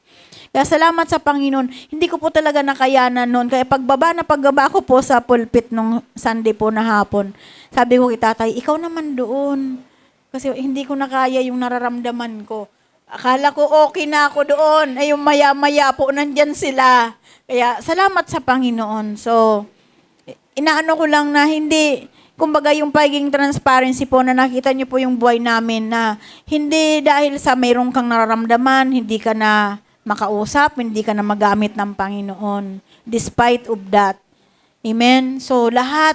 Kaya salamat sa Panginoon, hindi ko po talaga nakayanan noon. Kaya pagbaba ko po sa pulpit nung Sunday po na hapon, sabi ko kay tatay, ikaw naman doon. Kasi hindi ko nakaya yung nararamdaman ko. Akala ko okay na ako doon. Ay, yung maya-maya po, nandyan sila. Kaya, salamat sa Panginoon. So, inaano ko lang na hindi, kumbaga yung pagiging transparency po na nakita niyo po yung buhay namin na hindi dahil sa mayroong kang nararamdaman, hindi ka na makausap, hindi ka na magamit ng Panginoon. Despite of that. Amen? So, lahat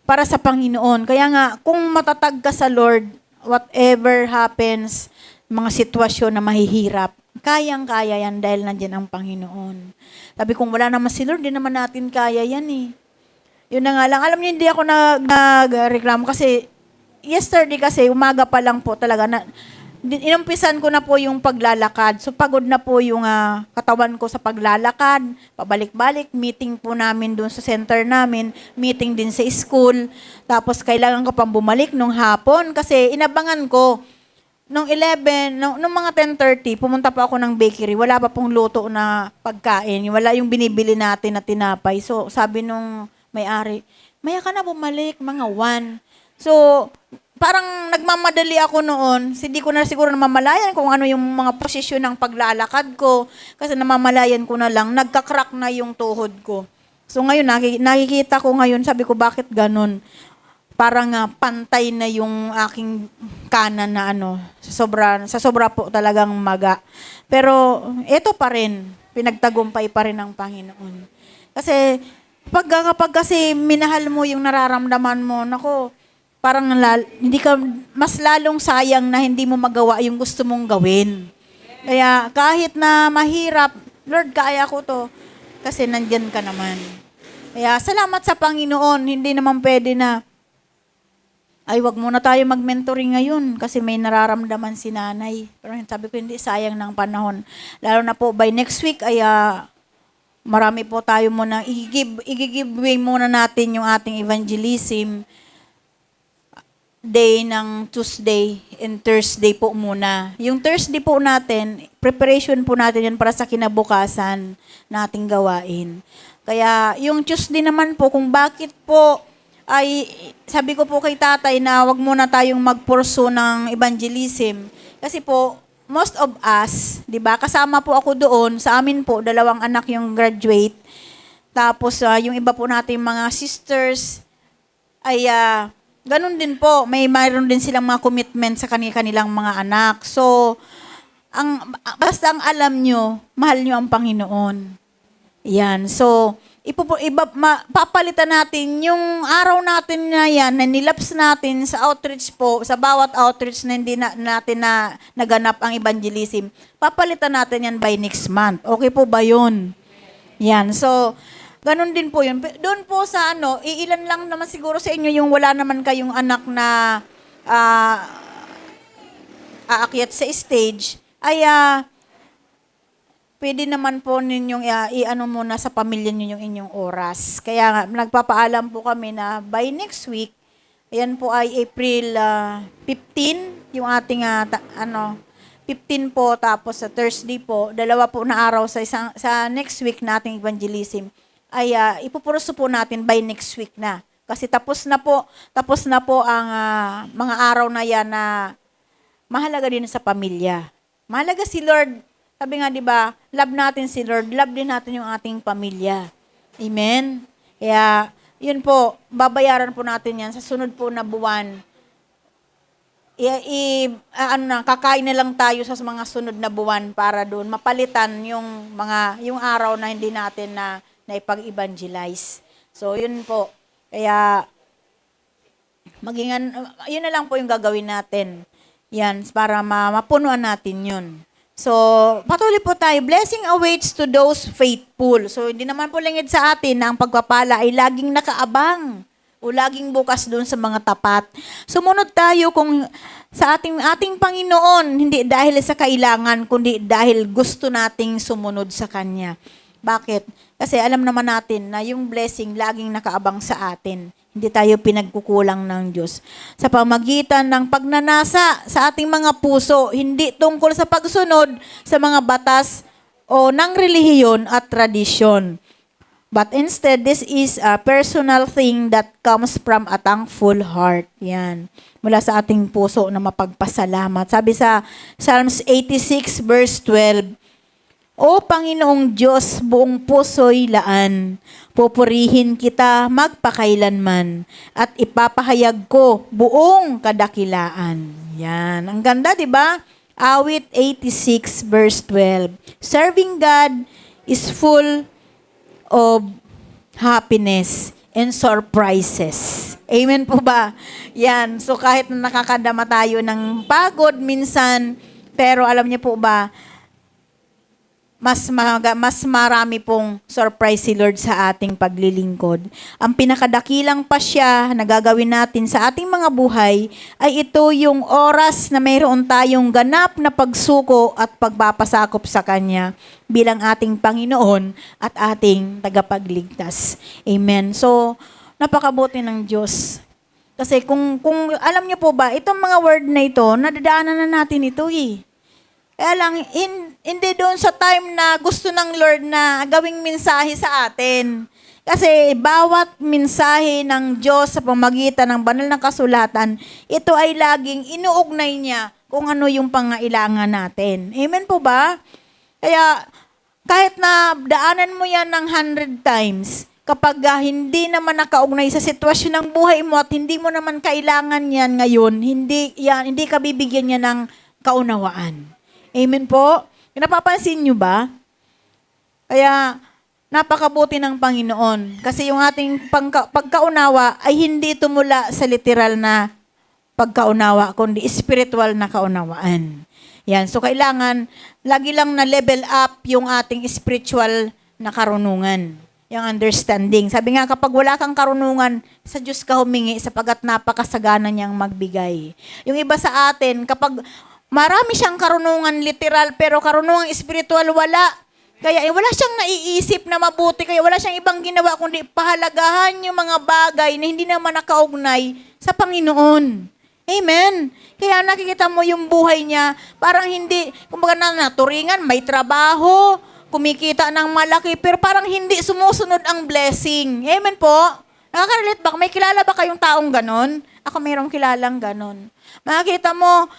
para sa Panginoon. Kaya nga, kung matatag ka sa Lord, whatever happens, mga sitwasyon na mahihirap, kayang-kaya yan dahil nandiyan ang Panginoon. Sabi kung wala naman si Lord, di naman natin kaya yan eh. Yun na nga lang. Alam niyo, hindi ako nagreklamo kasi yesterday kasi, umaga pa lang po talaga, inumpisan ko na po yung paglalakad. So, pagod na po yung katawan ko sa paglalakad. Pabalik-balik, meeting po namin doon sa center namin, meeting din sa school. Tapos, kailangan ko pang bumalik nung hapon kasi inabangan ko. Nung 11, nung mga 10:30, pumunta pa ako ng bakery. Wala pa pong luto na pagkain. Wala yung binibili natin na tinapay. So, sabi nung may-ari, maya ka na bumalik, mga 1. So, parang nagmamadali ako noon. Hindi ko na siguro namamalayan kung ano yung mga posisyon ng paglalakad ko. Kasi namamalayan ko na lang, nagka-crack na yung tuhod ko. So ngayon, nakikita ko ngayon, sabi ko, bakit ganun? Parang pantay na yung aking kanan na sa sobra po talagang maga. Pero ito pa rin, pinagtagumpay pa rin ng Panginoon. Kasi kapag kasi minahal mo yung nararamdaman mo, nako, parang hindi ka, mas lalong sayang na hindi mo magawa yung gusto mong gawin. Kaya kahit na mahirap, Lord, kaya ko to. Kasi nandyan ka naman. Kaya salamat sa Panginoon. Hindi naman pwede na, ay wag muna tayo mag-mentoring ngayon kasi may nararamdaman si nanay. Pero sabi ko, hindi, sayang ng panahon. Lalo na po, by next week, ay marami po tayo muna, i-give muna natin yung ating evangelism day ng Tuesday and Thursday po muna. Yung Thursday po natin, preparation po natin yan para sa kinabukasan nating gawain. Kaya yung Tuesday naman po, kung bakit po ay sabi ko po kay tatay na wag muna tayong mag-pursue ng evangelism. Kasi po, most of us, di ba, kasama po ako doon, sa amin po, 2 anak yung graduate. Tapos yung iba po nating mga sisters, ay ganun din po, mayroon din silang mga commitment sa kanilang mga anak. So, basta ang alam nyo, mahal nyo ang Panginoon. Yan. So, papalitan natin yung araw natin na yan, na nilaps natin sa outreach po, sa bawat outreach na hindi natin na naganap ang evangelism. Papalitan natin yan by next month. Okay po ba yun? Yan. So, ganun din po yun. Doon po sa iilan lang naman siguro sa inyo yung wala naman kayong anak na aakyat sa stage, ay pwede naman po ninyong muna sa pamilya niyo yung inyong oras. Kaya nga, nagpapaalam po kami na by next week, ayan po ay April 15, yung ating 15 po, tapos sa Thursday po, 2 po na araw sa next week nating evangelism, ay ipupuruso po natin by next week na. Kasi tapos na po ang mga araw na yan na mahalaga din sa pamilya. Mahalaga si Lord. Sabi nga, di ba, love natin si Lord, love din natin yung ating pamilya. Amen? Kaya, yun po, babayaran po natin yan sa sunod po na buwan. Kakain na lang tayo sa mga sunod na buwan para doon mapalitan yung araw na hindi natin na ipag-evangelize. So, yun po. Kaya, yun na lang po yung gagawin natin. Yan, para mapunuan natin yun. So, patuloy po tayo. Blessing awaits to those faithful. So, hindi naman po lingid sa atin na ang pagpapala ay laging nakaabang o laging bukas doon sa mga tapat. Sumunod tayo kung sa ating Panginoon, hindi dahil sa kailangan, kundi dahil gusto nating sumunod sa Kanya. Bakit? Kasi alam naman natin na yung blessing laging nakaabang sa atin. Hindi tayo pinagkukulang ng Diyos. Sa pamagitan ng pagnanasa sa ating mga puso, hindi tungkol sa pagsunod sa mga batas o ng relihiyon at tradisyon. But instead, this is a personal thing that comes from a thankful heart. Yan. Mula sa ating puso na mapagpasalamat. Sabi sa Psalms 86 verse 12, O Panginoong Diyos, buong puso'y laan, pupurihin kita magpakailanman, at ipapahayag ko buong kadakilaan. Yan. Ang ganda, di ba? Awit 86 verse 12. Serving God is full of happiness and surprises. Amen po ba? Yan. So kahit na nakakadama tayo ng pagod minsan, pero alam niyo po ba, mas marami pong surprise si Lord sa ating paglilingkod. Ang pinakadakilang pasya na gagawin natin sa ating mga buhay ay ito yung oras na mayroon tayong ganap na pagsuko at pagpapasakop sa Kanya bilang ating Panginoon at ating tagapagligtas. Amen. So, napakabuti ng Diyos. Kasi kung alam niyo po ba, itong mga word na ito, nadadaanan na natin ito eh. Kaya lang, hindi doon sa time na gusto ng Lord na gawing mensahe sa atin. Kasi bawat mensahe ng Diyos sa pamagitan ng banal na kasulatan, ito ay laging inuugnay niya kung ano yung pangailangan natin. Amen po ba? Kaya kahit na daanan mo yan ng 100 times, kapag hindi naman nakaugnay sa sitwasyon ng buhay mo at hindi mo naman kailangan yan ngayon, hindi ka bibigyan niya ng kaunawaan. Amen po? Napapansin nyo ba? Kaya, napakabuti ng Panginoon. Kasi yung ating pagkaunawa ay hindi tumula sa literal na pagkaunawa, kundi spiritual na kaunawaan. Yan. So, kailangan, lagi lang na level up yung ating spiritual na karunungan. Yung understanding. Sabi nga, kapag wala kang karunungan, sa Diyos ka humingi sapagat napakasagana niyang magbigay. Yung iba sa atin, kapag marami siyang karunungan literal, pero karunungan spiritual wala. Kaya wala siyang naiisip na mabuti, kaya wala siyang ibang ginawa, kundi pahalagahan yung mga bagay na hindi naman nakaugnay sa Panginoon. Amen. Kaya nakikita mo yung buhay niya, parang hindi, kumbaga naturingan, may trabaho, kumikita ng malaki, pero parang hindi sumusunod ang blessing. Amen po? Nakaka-relate ba? May kilala ba kayong taong ganon? Ako mayroong kilalang ganon. Makikita mo,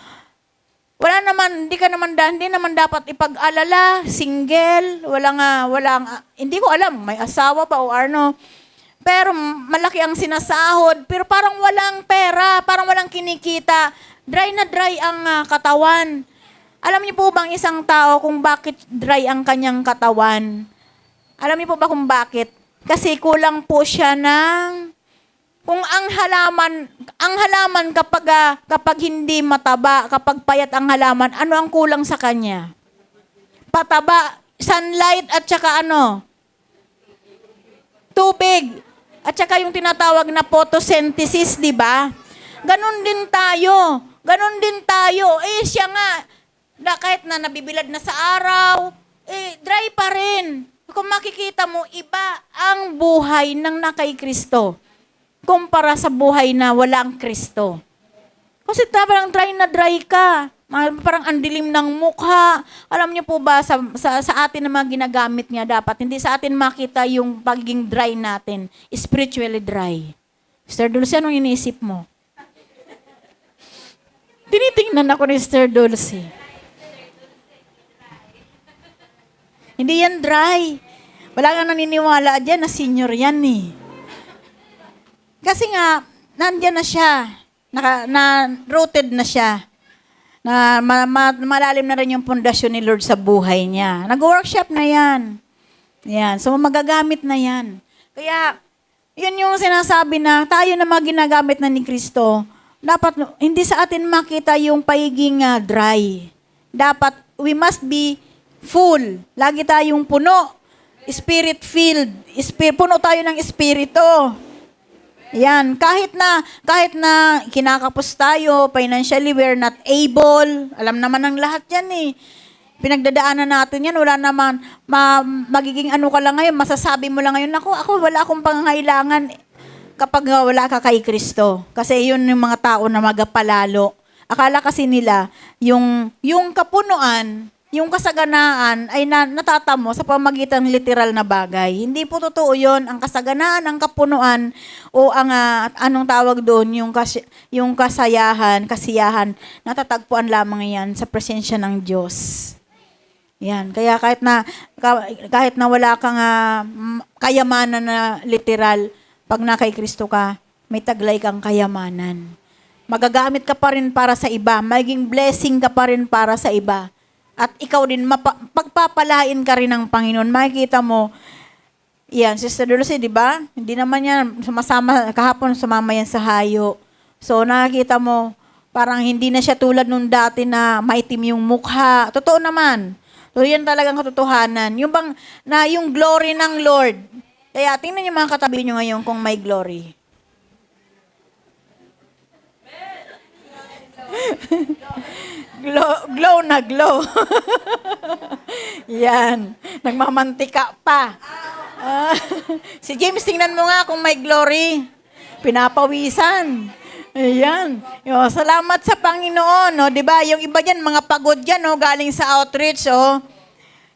hindi naman dapat ipag-alala, single, hindi ko alam, may asawa pa o ano. Pero malaki ang sinasahod, pero parang walang pera, parang walang kinikita. Dry na dry ang katawan. Alam niyo po bang isang tao kung bakit dry ang kanyang katawan? Alam niyo po ba kung bakit? Kasi kulang po siya ng kung ang halaman kapag hindi mataba, kapag payat ang halaman, ano ang kulang sa kanya? Pataba, sunlight at saka tubig. At saka yung tinatawag na photosynthesis, di ba? Ganon din tayo. Siya nga, kahit na nabibilad na sa araw, dry pa rin. Kung makikita mo, iba ang buhay ng nakay Kristo kumpara sa buhay na walang Kristo. Kasi parang dry na dry ka. Parang andilim ng mukha. Alam niyo po ba, sa atin na mga ginagamit niya dapat, hindi sa atin makita yung pagiging dry natin. Spiritually dry. Sister Dulce, anong iniisip mo? Tinitingnan ako ni Sister Dulce. Hindi yan dry. Wala kang naniniwala dyan na senior yan eh. Kasi nga, nandyan na siya. Rooted na siya. Na malalim na rin yung pundasyon ni Lord sa buhay niya. Nag-workshop na yan. Yan. So, magagamit na yan. Kaya, yun yung sinasabi na tayo na mga ginagamit na ni Kristo, dapat hindi sa atin makita yung pagiging dry. Dapat, we must be full. Lagi tayong puno. Spirit-filled. Puno tayo ng Espiritu. Yan, kahit na kinakapos tayo, financially we're not able, alam naman ng lahat yan eh. Pinagdadaanan natin yan, wala naman, magiging ka lang ngayon, masasabi mo lang ngayon, ako wala akong pangangailangan kapag wala ka kay Kristo. Kasi yun yung mga tao na magapalalo. Akala kasi nila, yung kapunuan, yung kasaganaan ay natatamo sa pamagitan ng literal na bagay. Hindi po totoo yun. Ang kasaganaan, ang kapunuan, o ang anong tawag doon, yung kasiyahan, natatagpuan lamang yan sa presensya ng Diyos. Yan. Kaya kahit na wala kang kayamanan na literal, pag na kay Kristo ka, may taglay kang kayamanan. Magagamit ka pa rin para sa iba. Maging blessing ka pa rin para sa iba. At ikaw din, pagpapalain ka rin ng Panginoon. Makikita mo, Yan, Sister Dulce, di ba? Hindi naman yan, kahapon sumama yan sa hayo. So, nakikita mo, parang hindi na siya tulad nung dati na maitim yung mukha. Totoo naman. So, yan talagang katotohanan. Yung glory ng Lord. Kaya, tingnan niyo mga katabi niyo ngayon kung may glory. Glow na glow. Yan. Nagmamantika pa. Si James, tingnan mo nga kung may glory. Pinapawisan. Ayan. Salamat sa Panginoon, no? 'Di ba? Yung iba diyan, mga pagod diyan, no, galing sa outreach, oh.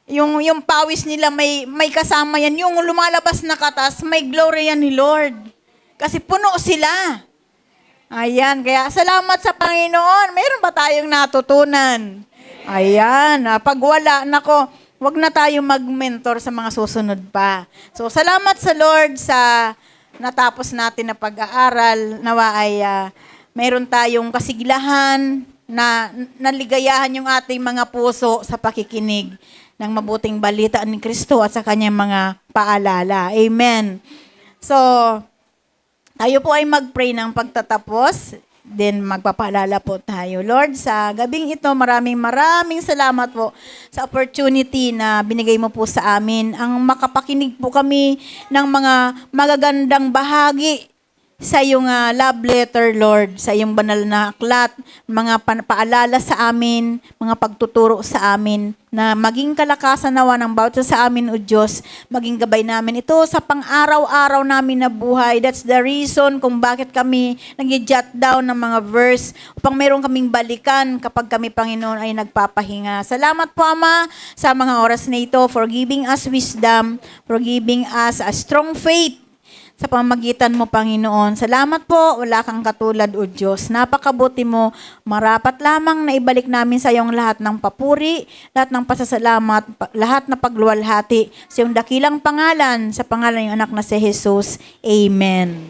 Yung pawis nila may kasama yan. Yung lumalabas na katas, may glory yan ni Lord. Kasi puno sila. Ayan, kaya salamat sa Panginoon. Meron ba tayong natutunan? Ayan, pag wala, nako, wag na tayo mag-mentor sa mga susunod pa. So, salamat sa Lord sa natapos natin na pag-aaral. Nawa ay mayroon tayong kasiglahan na naligayahan yung ating mga puso sa pakikinig ng mabuting balita ni Kristo at sa kanyang mga paalala. Amen. So, tayo po ay mag-pray ng pagtatapos. Then magpapaalala po tayo. Lord, sa gabing ito, maraming salamat po sa opportunity na binigay mo po sa amin. Ang makapakinig po kami ng mga magagandang bahagi sa iyong love letter, Lord, sa iyong banal na aklat, mga paalala sa amin, mga pagtuturo sa amin, na maging kalakasan nawa ng bawat sa amin, O Diyos, maging gabay namin ito sa pang-araw-araw namin na buhay. That's the reason kung bakit kami nag-jot down ng mga verse upang meron kaming balikan kapag kami, Panginoon, ay nagpapahinga. Salamat po, Ama, sa mga oras na ito for giving us wisdom, for giving us a strong faith sa pamagitan mo, Panginoon. Salamat po, wala kang katulad, O Diyos. Napakabuti mo, marapat lamang na ibalik namin sa iyong lahat ng papuri, lahat ng pasasalamat, lahat na pagluwalhati sa iyong dakilang pangalan, sa pangalan ng anak na si Jesus. Amen.